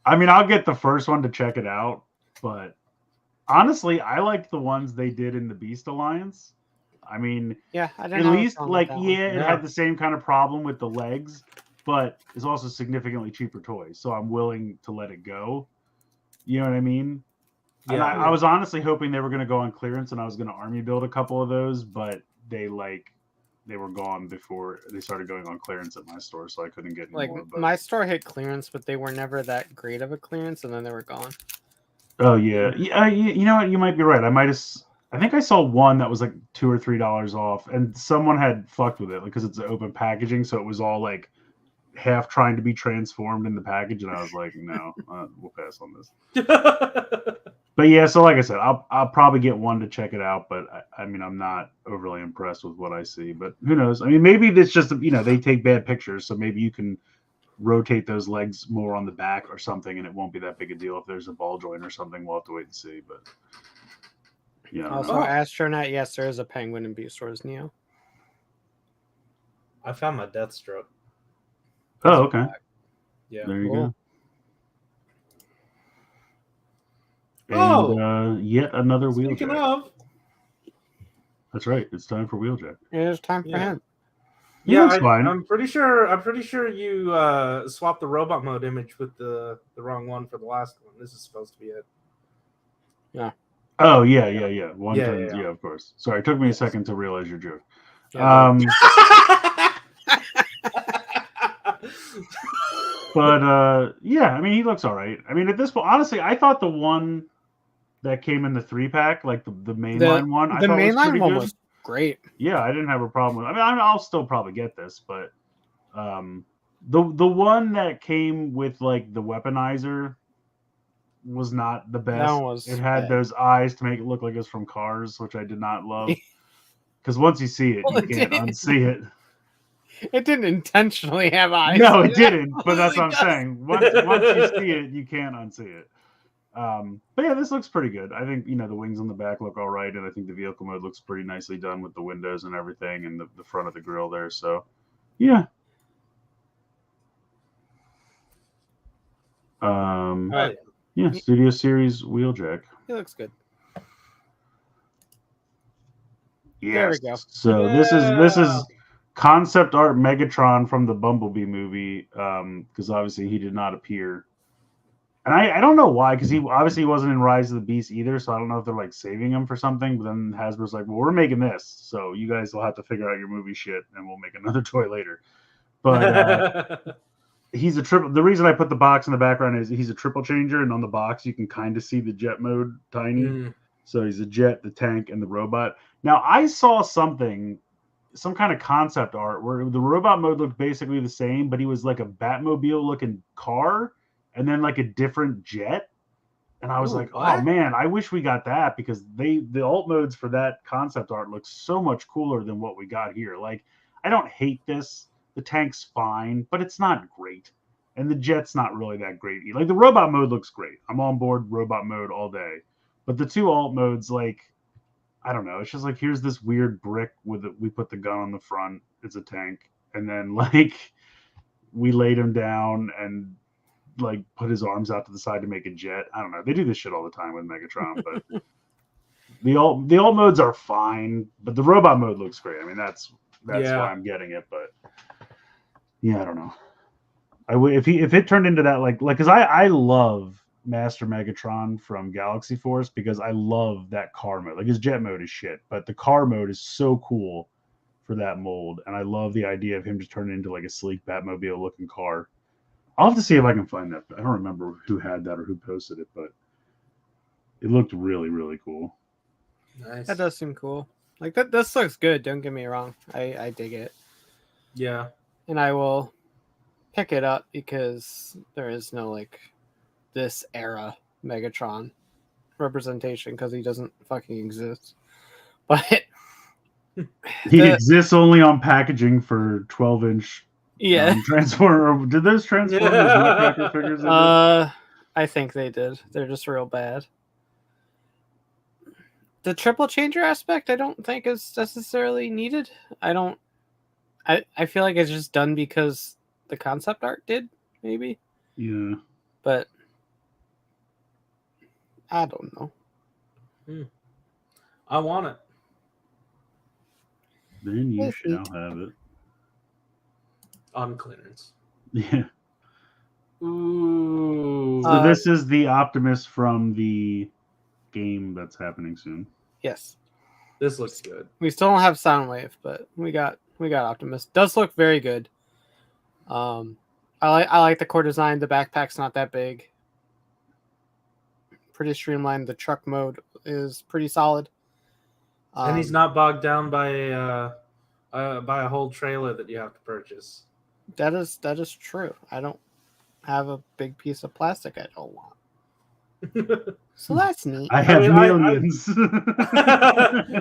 I mean, I'll get the first one to check it out, but honestly, I liked the ones they did in the Beast Alliance. I mean, Yeah, I don't at know. least, like, yeah, it Yeah. had the same kind of problem with the legs, but it's also significantly cheaper toys, so I'm willing to let it go. You know what I mean? And Yeah. I was honestly hoping they were going to go on clearance, and I was going to army build a couple of those, but they were gone before they started going on clearance at my store, so I couldn't get any Like more. But... my store hit clearance, but they were never that great of a clearance, and then they were gone. Oh yeah, you know what? You might be right. I think I saw one that was like $2 or $3 off, and someone had fucked with it because it's open packaging, so it was all like half trying to be transformed in the package, and I was like, no, we'll pass on this. But yeah, so like I said, I'll probably get one to check it out, but I mean, I'm not overly impressed with what I see. But who knows? I mean, maybe it's just they take bad pictures, so maybe you can rotate those legs more on the back or something, and it won't be that big a deal if there's a ball joint or something. We'll have to wait and see. But yeah, Also, Astronaut, yes, there is a penguin in Beast Wars Neo. I found my Deathstroke. oh okay, Yeah. there you Cool. go. And yet another Speaking Wheeljack. of, That's right. It's time for Wheeljack. It is time for Yeah. him. Yeah, yeah, it's fine. I'm pretty sure you swapped the robot mode image with the wrong one for the last one. This is supposed to be it. Oh yeah. One Yeah, turn, yeah. of course. Sorry, it took me a Yes. second to realize your joke. Yeah, But yeah, I mean, he looks all right. I mean, at this point, honestly, I thought the one that came in the 3-pack, like the mainline one, I the thought was mainline pretty one good. was great. Yeah, I didn't have a problem with. I mean, I'll still probably get this, but the one that came with like the weaponizer, was not the That best. one was It had bad. those eyes to make it look like it's from Cars, which I did not love. Because once you see it, Well, you it can't didn't. unsee it. It didn't intentionally have eyes. No, it didn't. But that's what I'm absolutely saying. Once you see it, you can't unsee it. But yeah, this looks pretty good. I think the wings on the back look all right, and I think the vehicle mode looks pretty nicely done with the windows and everything, and the front of the grill there. So, yeah. All right. Yeah, Studio Series Wheeljack. It looks good. Yes. There we go. So this is concept art Megatron from the Bumblebee movie, because obviously he did not appear. And I don't know why, because he obviously wasn't in Rise of the Beast either, so I don't know if they're like saving him for something. But then Hasbro's like, well, we're making this, so you guys will have to figure out your movie shit, and we'll make another toy later. But he's a triple. The reason I put the box in the background is he's a triple changer, and on the box you can kind of see the jet mode tiny. So he's a jet, the tank, and the robot. Now I saw some kind of concept art where the robot mode looked basically the same, but he was like a Batmobile looking car. And then like a different jet. And I was like, what? oh man, I wish we got that, because the alt modes for that concept art look so much cooler than what we got here. Like, I don't hate this. The tank's fine, but it's not great. And the jet's not really that great. Like, the robot mode looks great. I'm on board robot mode all day. But the two alt modes, like, I don't know. It's just like, here's this weird brick we put the gun on the front. It's a tank. And then like we laid him down and like put his arms out to the side to make a jet. I don't know. They do this shit all the time with Megatron, but the alt modes are fine, but the robot mode looks great. I mean, that's why I'm getting it. But yeah, I don't know. If it turned into that like because I love Master Megatron from Galaxy Force, because I love that car mode. Like, his jet mode is shit, but the car mode is so cool for that mold, and I love the idea of him just turning into like a sleek Batmobile looking car. I'll have to see if I can find that. I don't remember who had that or who posted it, but it looked really, really cool. Nice. That does seem cool. Like, this looks good. Don't get me wrong. I dig it. Yeah. And I will pick it up because there is no like this era Megatron representation, because he doesn't fucking exist. But he exists only on packaging for 12-inch. Yeah. Transformer. Did those Transformers Nutcracker figures? I think they did. They're just real bad. The triple changer aspect, I don't think is necessarily needed. I feel like it's just done because the concept art did, maybe. Yeah. But I don't know. I want it. Then you shall have it. On clearance. Yeah. Ooh. So this is the Optimus from the game that's happening soon. Yes. This looks good. We still don't have Soundwave, but we got Optimus. Does look very good. I like the core design. The backpack's not that big. Pretty streamlined. The truck mode is pretty solid. And he's not bogged down by a whole trailer that you have to purchase. That is true. I don't have a big piece of plastic I don't want. So that's neat. I have millions.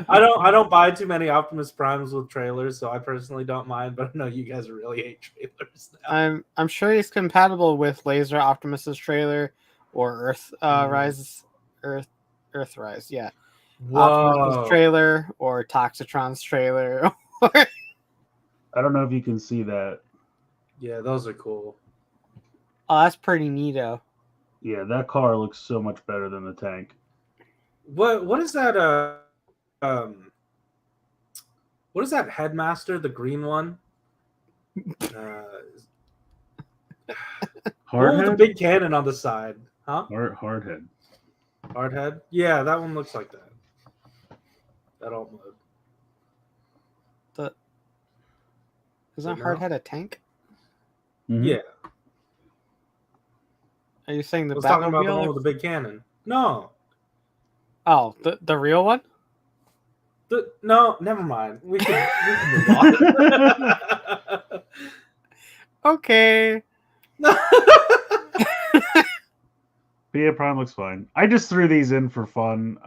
I don't buy too many Optimus Primes with trailers, so I personally don't mind. But I know you guys really hate trailers now. I'm sure he's compatible with Laser Optimus's trailer or Earth Rise. Yeah. Optimus's trailer or Toxitron's trailer. I don't know if you can see that. Yeah, those are cool. Oh, that's pretty neato. Yeah, that car looks so much better than the tank. What is that? What is that Headmaster? The green one. Hardhead? The big cannon on the side, huh? Hardhead. Hardhead. Yeah, that one looks like that. That alt mode. Isn't Hardhead a tank? Mm-hmm. Yeah. Are you saying the I was talking about the Batmobile? one with the big cannon. No. Oh, the real one? No, never mind. We can move on. Okay. But yeah, Prime looks fine. I just threw these in for fun.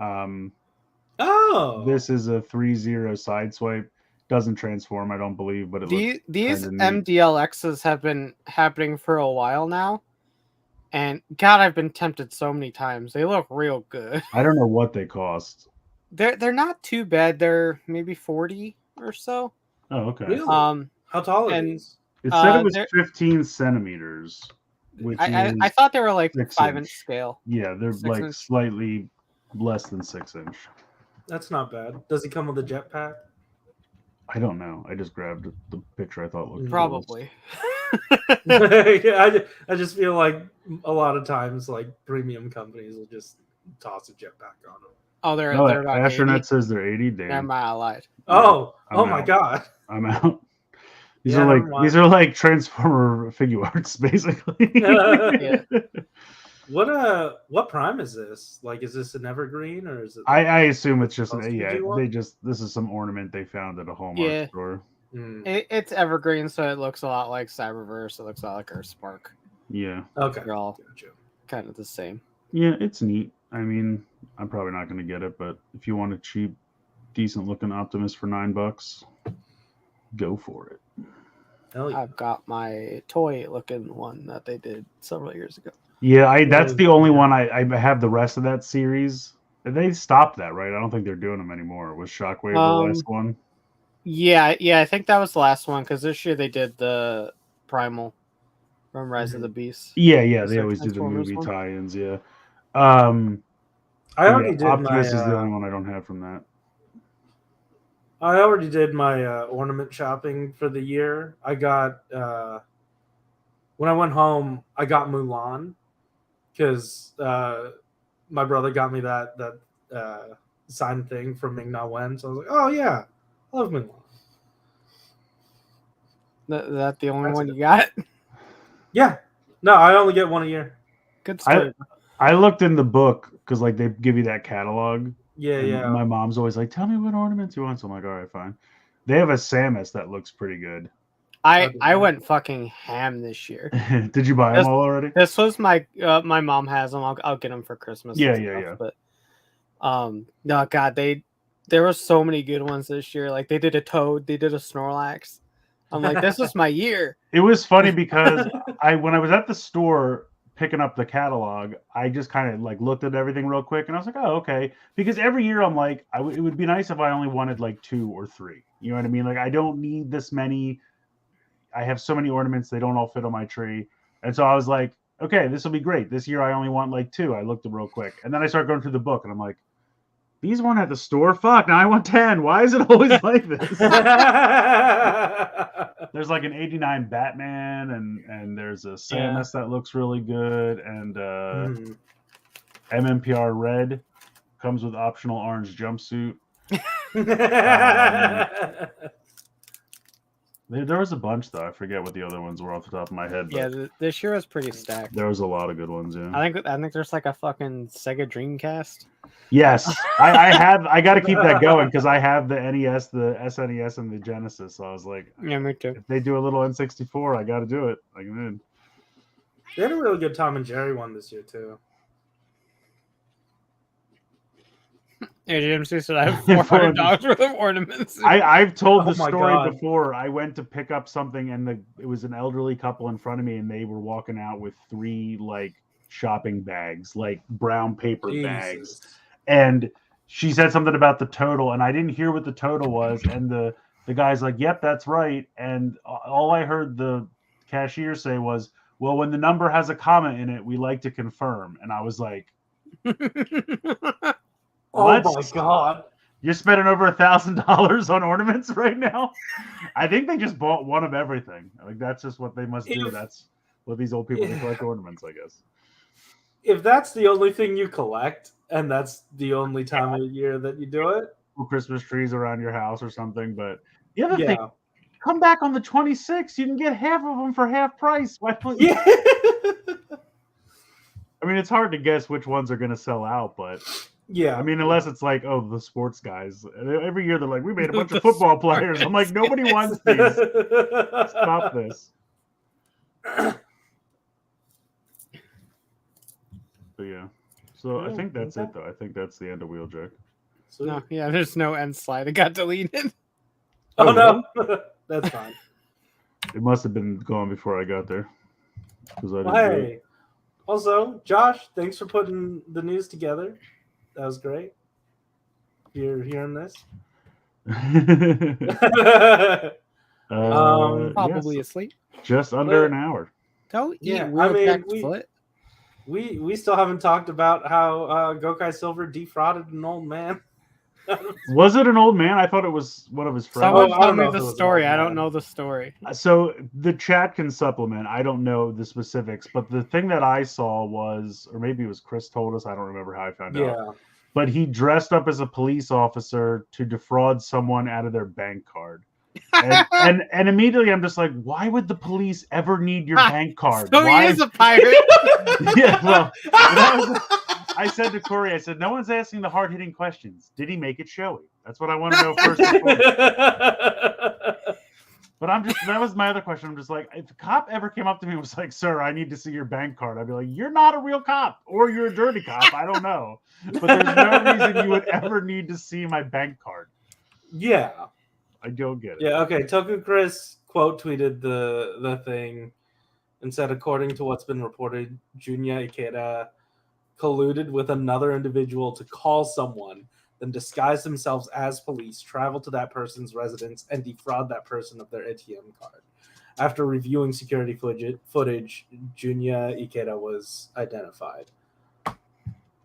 Oh, This is a 3-0 side swipe. Doesn't transform, I don't believe, but it looks These kinda neat. MDLXs have been happening for a while now, and God, I've been tempted so many times. They look real good. I don't know what they cost. They're not too bad. They're maybe 40 or so. Oh, okay. really? Um, How tall are and these? It said it was they're- 15 centimeters, which I is thought they were like 6 5-inch inch. scale. Yeah, they're 6 like inch. slightly less than 6 inch. That's not bad. Does he come with a jetpack? I don't know. I just grabbed the picture I thought looked coolest. Probably. Yeah, I just feel like a lot of times, like premium companies will just toss a jetpack on them. Oh, they're No, about 80. Astronet says they're 80. Am Damn, I lied? Oh, I'm oh my out. god! I'm out. These Yeah, are never mind. like Transformer figure arts, basically. Yeah. What prime is this? Like, is this an evergreen or is it? I assume it's just Supposed to yeah. be one? This is some ornament they found at a Hallmark Yeah. store. Hmm. It's evergreen, so it looks a lot like Cyberverse. It looks a lot like Earthspark. Yeah, Okay, They're all gotcha. kind of the same. yeah, it's neat. I mean, I'm probably not going to get it, but if you want a cheap, decent looking Optimus for $9, go for it. Hell yeah. I've got my toy looking one that they did several years ago. Yeah, that's Oh, the only yeah. one I have. The rest of that series, they stopped that, right? I don't think they're doing them anymore. Was Shockwave the last one? Yeah, I think that was the last one because this year they did the Primal from Rise of the Beast. Yeah, Is they there always do the Transformers movie one? tie-ins. Yeah. I already did Optimus my. is the only one I don't have from that. I already did my ornament shopping for the year. I got when I went home, I got Mulan because my brother got me that signed thing from Ming Na Wen. So I was like, oh yeah, I love Mulan. That the only That's one it. you got? Yeah, no, I only get one a year. Good story. I looked in the book because like they give you that catalog. Yeah, And yeah. my mom's always like, "Tell me what ornaments you want." So I'm like, "All right, fine." They have a Samus that looks pretty good. I went fucking ham this year. Did you buy them all already? This was my my mom has them. I'll get them for Christmas. Yeah, and yeah, stuff, yeah. But no, God, there were so many good ones this year. Like they did a Toad, they did a Snorlax. I'm like, this is my year. It was funny because when I was at the store picking up the catalog, I just kind of like looked at everything real quick and I was like, oh, okay. Because every year I'm like, it would be nice if I only wanted like 2 or 3. You know what I mean? Like I don't need this many. I have so many ornaments, they don't all fit on my tree. And so I was like, okay, this will be great. This year I only want like 2. I looked at real quick. And then I started going through the book and I'm like, these weren't at the store. Fuck, now I want 10. Why is it always like this? There's like an 89 Batman and there's a Samus that looks really good. And MMPR Red comes with optional orange jumpsuit. There was a bunch though. I forget what the other ones were off the top of my head. But Yeah, this year was pretty stacked. there was a lot of good ones. Yeah. I think there's like a fucking Sega Dreamcast. Yes, I got to keep that going because I have the NES, the SNES, and the Genesis. So I was like, Yeah, me too. if they do a little N64, I got to do it. Like, man. They had a really good Tom and Jerry one this year too. Yeah, GMC said I have $400 worth of ornaments. I've told Oh the my story God. before. I went to pick up something, and it was an elderly couple in front of me, and they were walking out with 3 like shopping bags, like brown paper bags. And she said something about the total, and I didn't hear what the total was. And the guy's like, "Yep, that's right." And all I heard the cashier say was, "Well, when the number has a comma in it, we like to confirm." And I was like, Oh What? my god! "You're spending over $1,000 on ornaments right now?" I think they just bought one of everything. Like that's just what they must do. That's what these old people do, collect ornaments, I guess. If that's the only thing you collect, and that's the only time of year that you do it, Christmas trees around your house or something. But the other thing, yeah, come back on the 26th. You can get half of them for half price. Why don't yeah. I mean, it's hard to guess which ones are going to sell out, but Yeah, I mean, unless it's like, oh, the sports guys. Every year they're like, we made a bunch of football players. I'm like, nobody wants these. Stop this. But But yeah. So I Yeah, think that's okay. it, though. I think that's the end of Wheeljack. Sweet. No, yeah, there's no end slide. It got deleted. Oh, Oh, no. That's fine. It must have been gone before I got there. Because I Well, didn't do it. hey. Also, Josh, thanks for putting the news together. That was great. You're hearing this? Probably yes, asleep. just under an hour. Don't eat Yeah, I mean, Wheeljack's foot. we still haven't talked about how Gokai Silver defrauded an old man. Was it an old man? I thought it was one of his friends. Someone I tell don't me know if it the was an story. old I don't man. know the story. So the chat can supplement. I don't know the specifics, but the thing that I saw was, or maybe it was Chris told us. I don't remember how I found out. Yeah. But he dressed up as a police officer to defraud someone out of their bank card. And immediately I'm just like, why would the police ever need your bank card? So Why? he is a pirate. Yeah, well, I said to Corey, I said, no one's asking the hard-hitting questions. Did he make it showy? That's what I want to know first and foremost. But that was my other question. I'm just like, if a cop ever came up to me and was like, sir, I need to see your bank card, I'd be like, you're not a real cop, or you're a dirty cop. I don't know. But there's no reason you would ever need to see my bank card. Yeah. I don't get it. Yeah, okay. Toku Chris quote tweeted the thing and said, according to what's been reported, Junya Ikeda colluded with another individual to call someone, then disguise themselves as police, travel to that person's residence, and defraud that person of their ATM card. After reviewing security footage, Junya Ikeda was identified.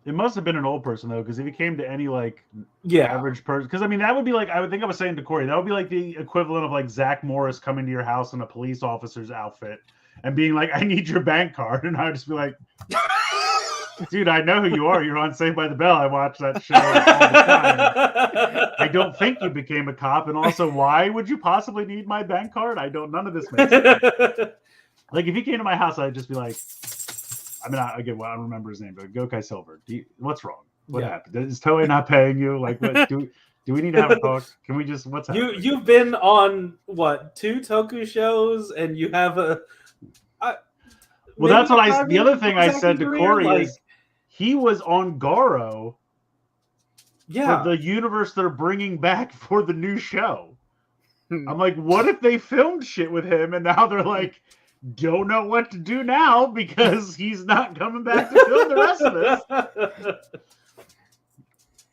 It must have been an old person, though, because if he came to any, like, Yeah. average person, because, I mean, that would be like, I would think I was saying to Corey, that would be like the equivalent of, like, Zach Morris coming to your house in a police officer's outfit and being like, I need your bank card. And I would just be like, dude, I know who you are. You're on Saved by the Bell. I watch that show all the time. I don't think you became a cop. And also, why would you possibly need my bank card? None of this makes sense. Like, if he came to my house, I'd just be like, I mean, I don't remember his name, but Gokai Silver. What's wrong? What happened? Is Toei not paying you? Like, what, do we need to have a talk? Can we just, what's happening? You've been on, what, 2 Toku shows, and you have a... well, that's what the other thing I said to Corey is, he was on Garo for the universe they're bringing back for the new show. I'm like, what if they filmed shit with him and now they're like, don't know what to do now because he's not coming back to film the rest of this.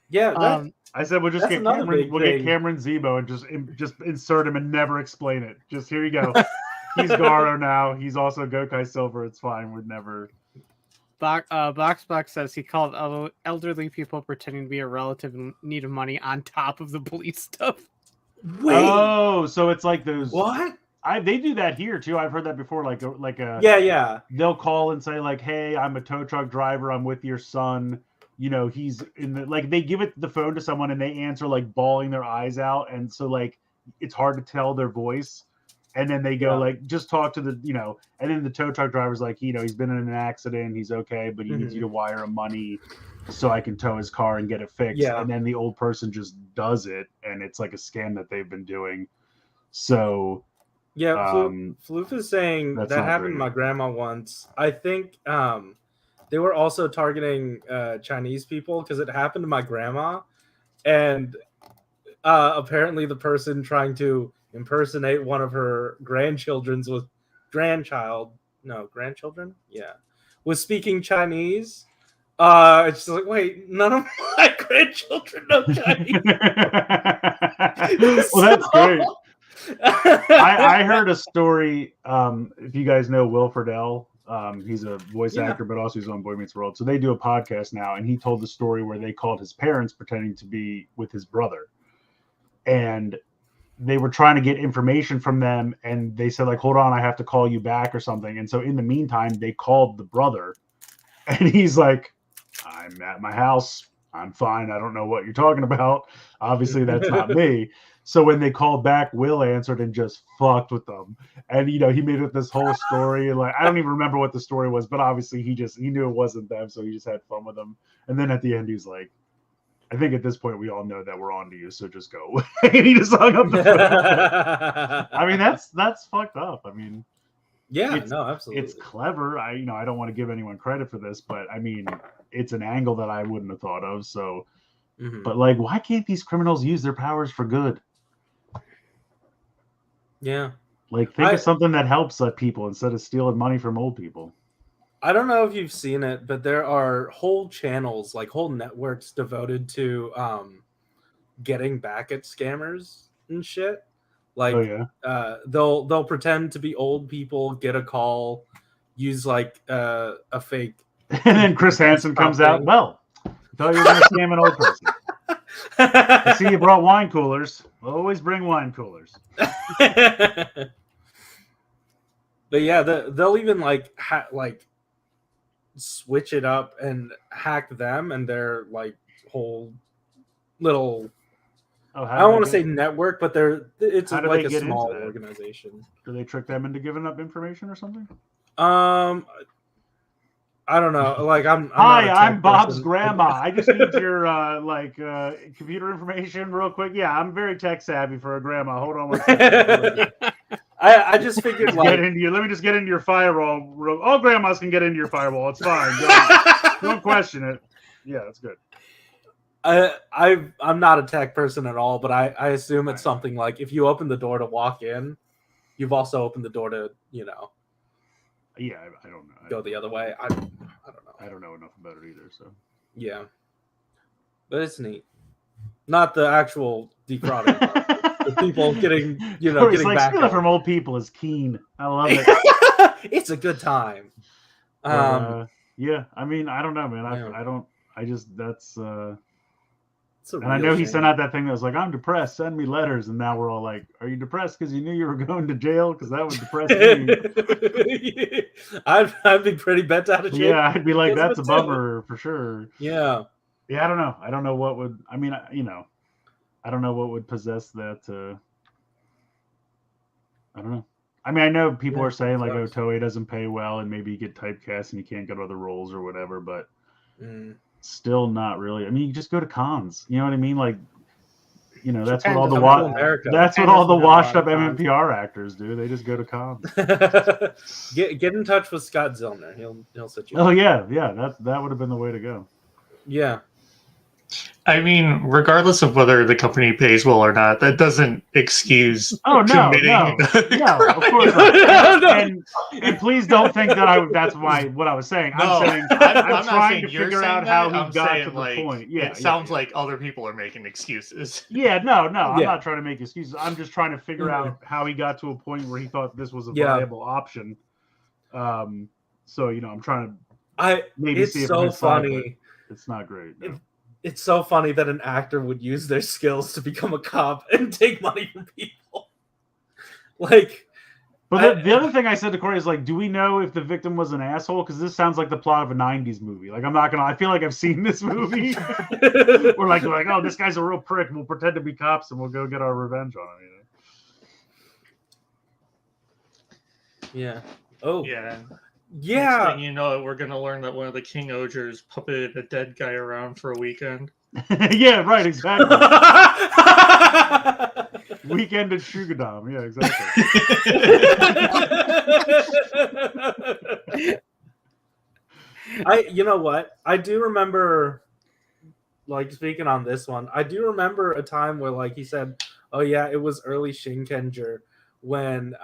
Yeah, I said we'll just get Cameron. We'll get Cameron Zebo and just insert him and never explain it. Just here you go. He's Garo now. He's also Gokai Silver. It's fine. We'd never. Boxbox says he called elderly people pretending to be a relative in need of money on top of the police stuff. Wait. Oh, so it's like those. What? They do that here too. I've heard that before. Like a yeah. They'll call and say like, "Hey, I'm a tow truck driver. I'm with your son. You know, he's in the like." They give the phone to someone and they answer like bawling their eyes out, and so like it's hard to tell their voice. And then they go like, just talk to the, and then the tow truck driver's like, he's been in an accident, he's okay, but he needs you to wire him money so I can tow his car and get it fixed. Yeah. And then the old person just does it, and it's like a scam that they've been doing. So yeah, Floof is saying that happened to my grandma once. I think they were also targeting Chinese people because it happened to my grandma, and apparently the person trying to impersonate one of her grandchildren was speaking Chinese. It's just like, wait, none of my grandchildren know Chinese. Well, that's great. I heard a story. If you guys know Will Friedle, he's a voice actor, but also he's on Boy Meets World. So they do a podcast now, and he told the story where they called his parents pretending to be with his brother, and they were trying to get information from them, and they said like, hold on, I have to call you back or something. And so in the meantime, they called the brother, and he's like, I'm at my house. I'm fine. I don't know what you're talking about. Obviously that's not me. So when they called back, Will answered and just fucked with them. And, he made up this whole story. And like, I don't even remember what the story was, but obviously he knew it wasn't them. So he just had fun with them. And then at the end, he's like, I think at this point we all know that we're on to you, so just go away. And he just hung up the phone. I mean, that's fucked up. I mean, Yeah, It's- no, absolutely. It's clever. I don't want to give anyone credit for this, but I mean, it's an angle that I wouldn't have thought of. So, Mhm. but like, why can't these criminals use their powers for good? Yeah. Like, think of something that helps people instead of stealing money from old people. I don't know if you've seen it, but there are whole channels, like whole networks devoted to getting back at scammers and shit. Like, Oh yeah. they'll pretend to be old people, get a call, use like a fake. And then Chris Hansen comes out. Something. Well, I thought you were going to scam an old person. I see you brought wine coolers. Always bring wine coolers. But yeah, they'll even like switch it up and hack them and their like whole little. Oh, I don't want to say network, but it's How do like they a get small into that? organization. Do they trick them into giving up information or something? I don't know. Like I'm Hi, not a tech I'm Bob's person. grandma. I just need your computer information real quick. Yeah, I'm very tech savvy for a grandma. Hold on one second. I just figured like Let me just get into your firewall. All grandmas can get into your firewall. It's fine. Don't question it. Yeah, that's good. I'm not a tech person at all, but I assume it's something like if you open the door to walk in, you've also opened the door to Yeah, I don't know. go the other way. I don't know. I don't know enough about it either. So Yeah, but it's neat. Not the actual defrauding. The people getting it's getting like back. stealing at from old people is keen. I love it. It's a good time. But, yeah, I mean, I don't know, man. Yeah. It's a And I real know he shame. sent out that thing that was like, I'm depressed, send me letters. And now we're all like, are you depressed because you knew you were going to jail? Because that would depress me. I'd be pretty bent out of shape. Yeah, I'd be like, because of that's a it, too. bummer for sure. Yeah. Yeah, I don't know. I don't know what would, I mean, I don't know what would possess that. I don't know. I mean, I know people are saying like, oh, Toei doesn't pay well and maybe you get typecast and you can't get other roles or whatever, but still not really. I mean, you just go to cons. You know what I mean? Like, that's what all the washed up MMPR actors do. They just go to cons. Get in touch with Scott Zillner. He'll set you. Oh yeah, that would have been the way to go. Yeah. I mean, regardless of whether the company pays well or not, that doesn't excuse committing. No, of course not. And please don't think that that's what I was saying. No, I'm saying I'm trying to figure out how he got to the point. Yeah, it sounds like other people are making excuses. Yeah, no, I'm not trying to make excuses. I'm just trying to figure out how he got to a point where he thought this was a viable option. So I'm trying to maybe see if it's so funny. It's not great. No. It's so funny that an actor would use their skills to become a cop and take money from people. Like, but the other thing I said to Corey is like, do we know if the victim was an asshole? Because this sounds like the plot of a '90s movie. Like, I feel like I've seen this movie. We're like, oh, this guy's a real prick. We'll pretend to be cops and we'll go get our revenge on him. Yeah. Oh. Yeah. Yeah. Next thing you know, we're gonna learn that one of the King Ogres puppeted a dead guy around for a weekend. Yeah, right, exactly. Weekend at Shugadam. Yeah, exactly. You know what? I do remember, like, speaking on this one, I do remember a time where, like, he said, oh yeah, it was early Shinkenger when,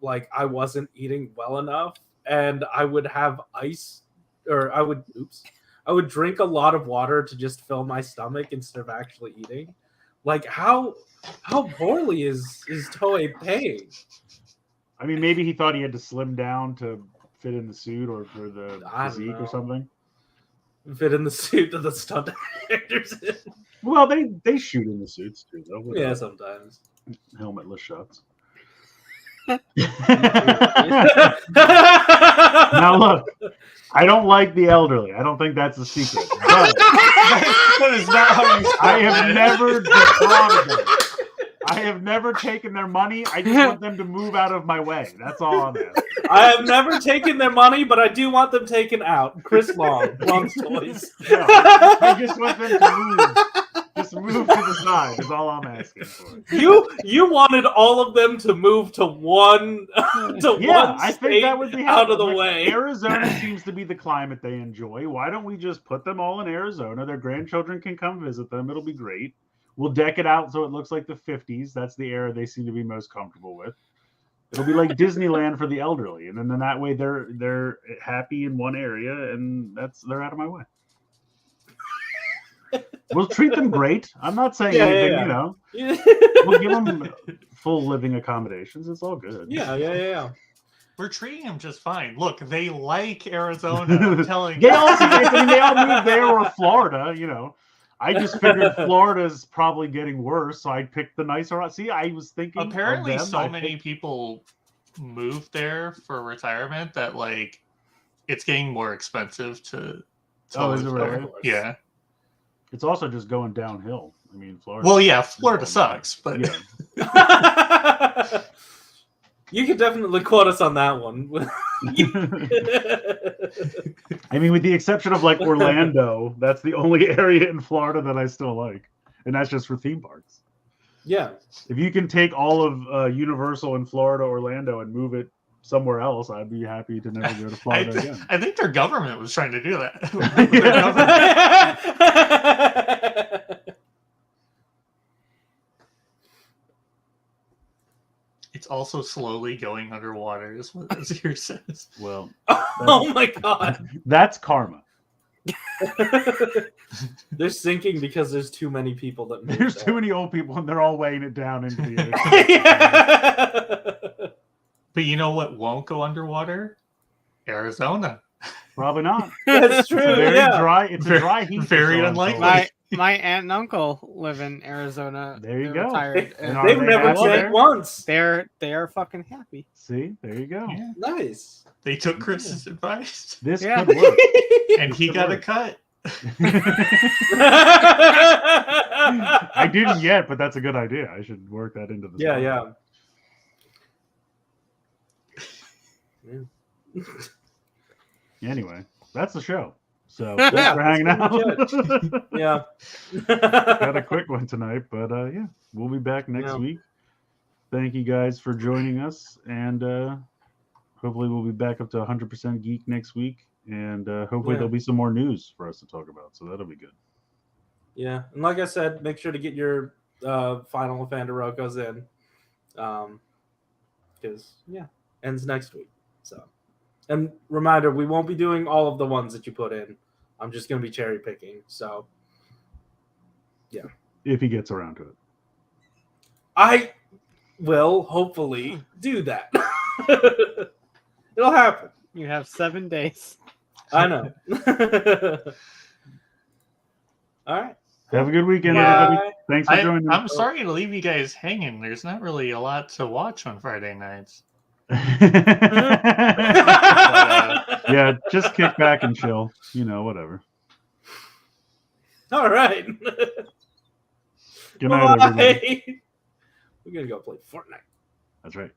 like, I wasn't eating well enough. And I would have ice, or I would drink a lot of water to just fill my stomach instead of actually eating. Like, how poorly is Toei paying? I mean, maybe he thought he had to slim down to fit in the suit or for the physique or something. Fit in the suit that the stunt actors in. Well, they shoot in the suits too, though. Yeah, sometimes. Helmetless shots. Now look, I don't like the elderly. I don't think that's a secret. But That is not how you I have never defrauded them. I have never taken their money. I just want them to move out of my way. That's all I'm asking. I have never taken their money, but I do want them taken out. Chris Long's Toys. No, I just want them to move. just move to the side is all I'm asking for. You wanted all of them to move to one Yeah, one I state think that would be out of the like, way. Arizona seems to be the climate they enjoy. Why don't we just put them all in Arizona? Their grandchildren can come visit them. It'll be great. We'll deck it out so it looks like the 50s. That's the era they seem to be most comfortable with. It'll be like Disneyland for the elderly, and then that way they're happy in one area, and they're out of my way. We'll treat them great. I'm not saying anything, you know. We'll give them full living accommodations. It's all good. Yeah. We're treating them just fine. Look, they like Arizona. I'm telling They you. all they all moved there or Florida, you know. I just figured Florida's probably getting worse, so I picked the nicer. See, I was thinking. Apparently, of them. so many people moved there for retirement that like it's getting more expensive to Oh, is it live there. really? Yeah. It's also just going downhill. I mean, Florida. Well, yeah, Florida sucks, but yeah. You could definitely quote us on that one. I mean, with the exception of like Orlando, that's the only area in Florida that I still like, and that's just for theme parks. Yeah. If you can take all of Universal in Florida, Orlando, and move it somewhere else, I'd be happy to never go to Florida again. I think their government was trying to do that. It's also slowly going underwater, is what this here says. Well, Oh my god. that's karma. They're sinking because there's too many people that moved There's there. too many old people, and they're all weighing it down into the ocean. Yeah. But you know what won't go underwater? Arizona. Probably not. That's true. It's very Yeah. dry. It's a dry heat. Very so I'm unlikely. told. My aunt and uncle live in Arizona. There you They're go. Retired, And and are They've they never happy tanked there? once. they are fucking happy. See, there you go. Yeah. Nice. They took Chris's advice, This Yeah. could work. and he got a cut. I didn't yet, but that's a good idea. I should work that into the Yeah. Anyway, that's the show. So Yeah, thanks for hanging that's out. Yeah. Got a quick one tonight, but yeah, we'll be back next Yeah. week. Thank you guys for joining us, and hopefully we'll be back up to 100% Geek next week, and hopefully Yeah. there'll be some more news for us to talk about. So that'll be good. Yeah, and like I said, make sure to get your final Fandarokos in, because ends next week. So, and reminder, we won't be doing all of the ones that you put in. I'm just gonna be cherry picking. So, If he gets around to it. I will hopefully do that. It'll happen. You have 7 days. I know. All right. Have a good weekend, Bye. everybody. Thanks for joining I'm us. sorry to leave you guys hanging. There's not really a lot to watch on Friday nights. Yeah, just kick back and chill. You know, whatever. All right. Good night, everybody. Bye. We're gonna go play Fortnite. That's right.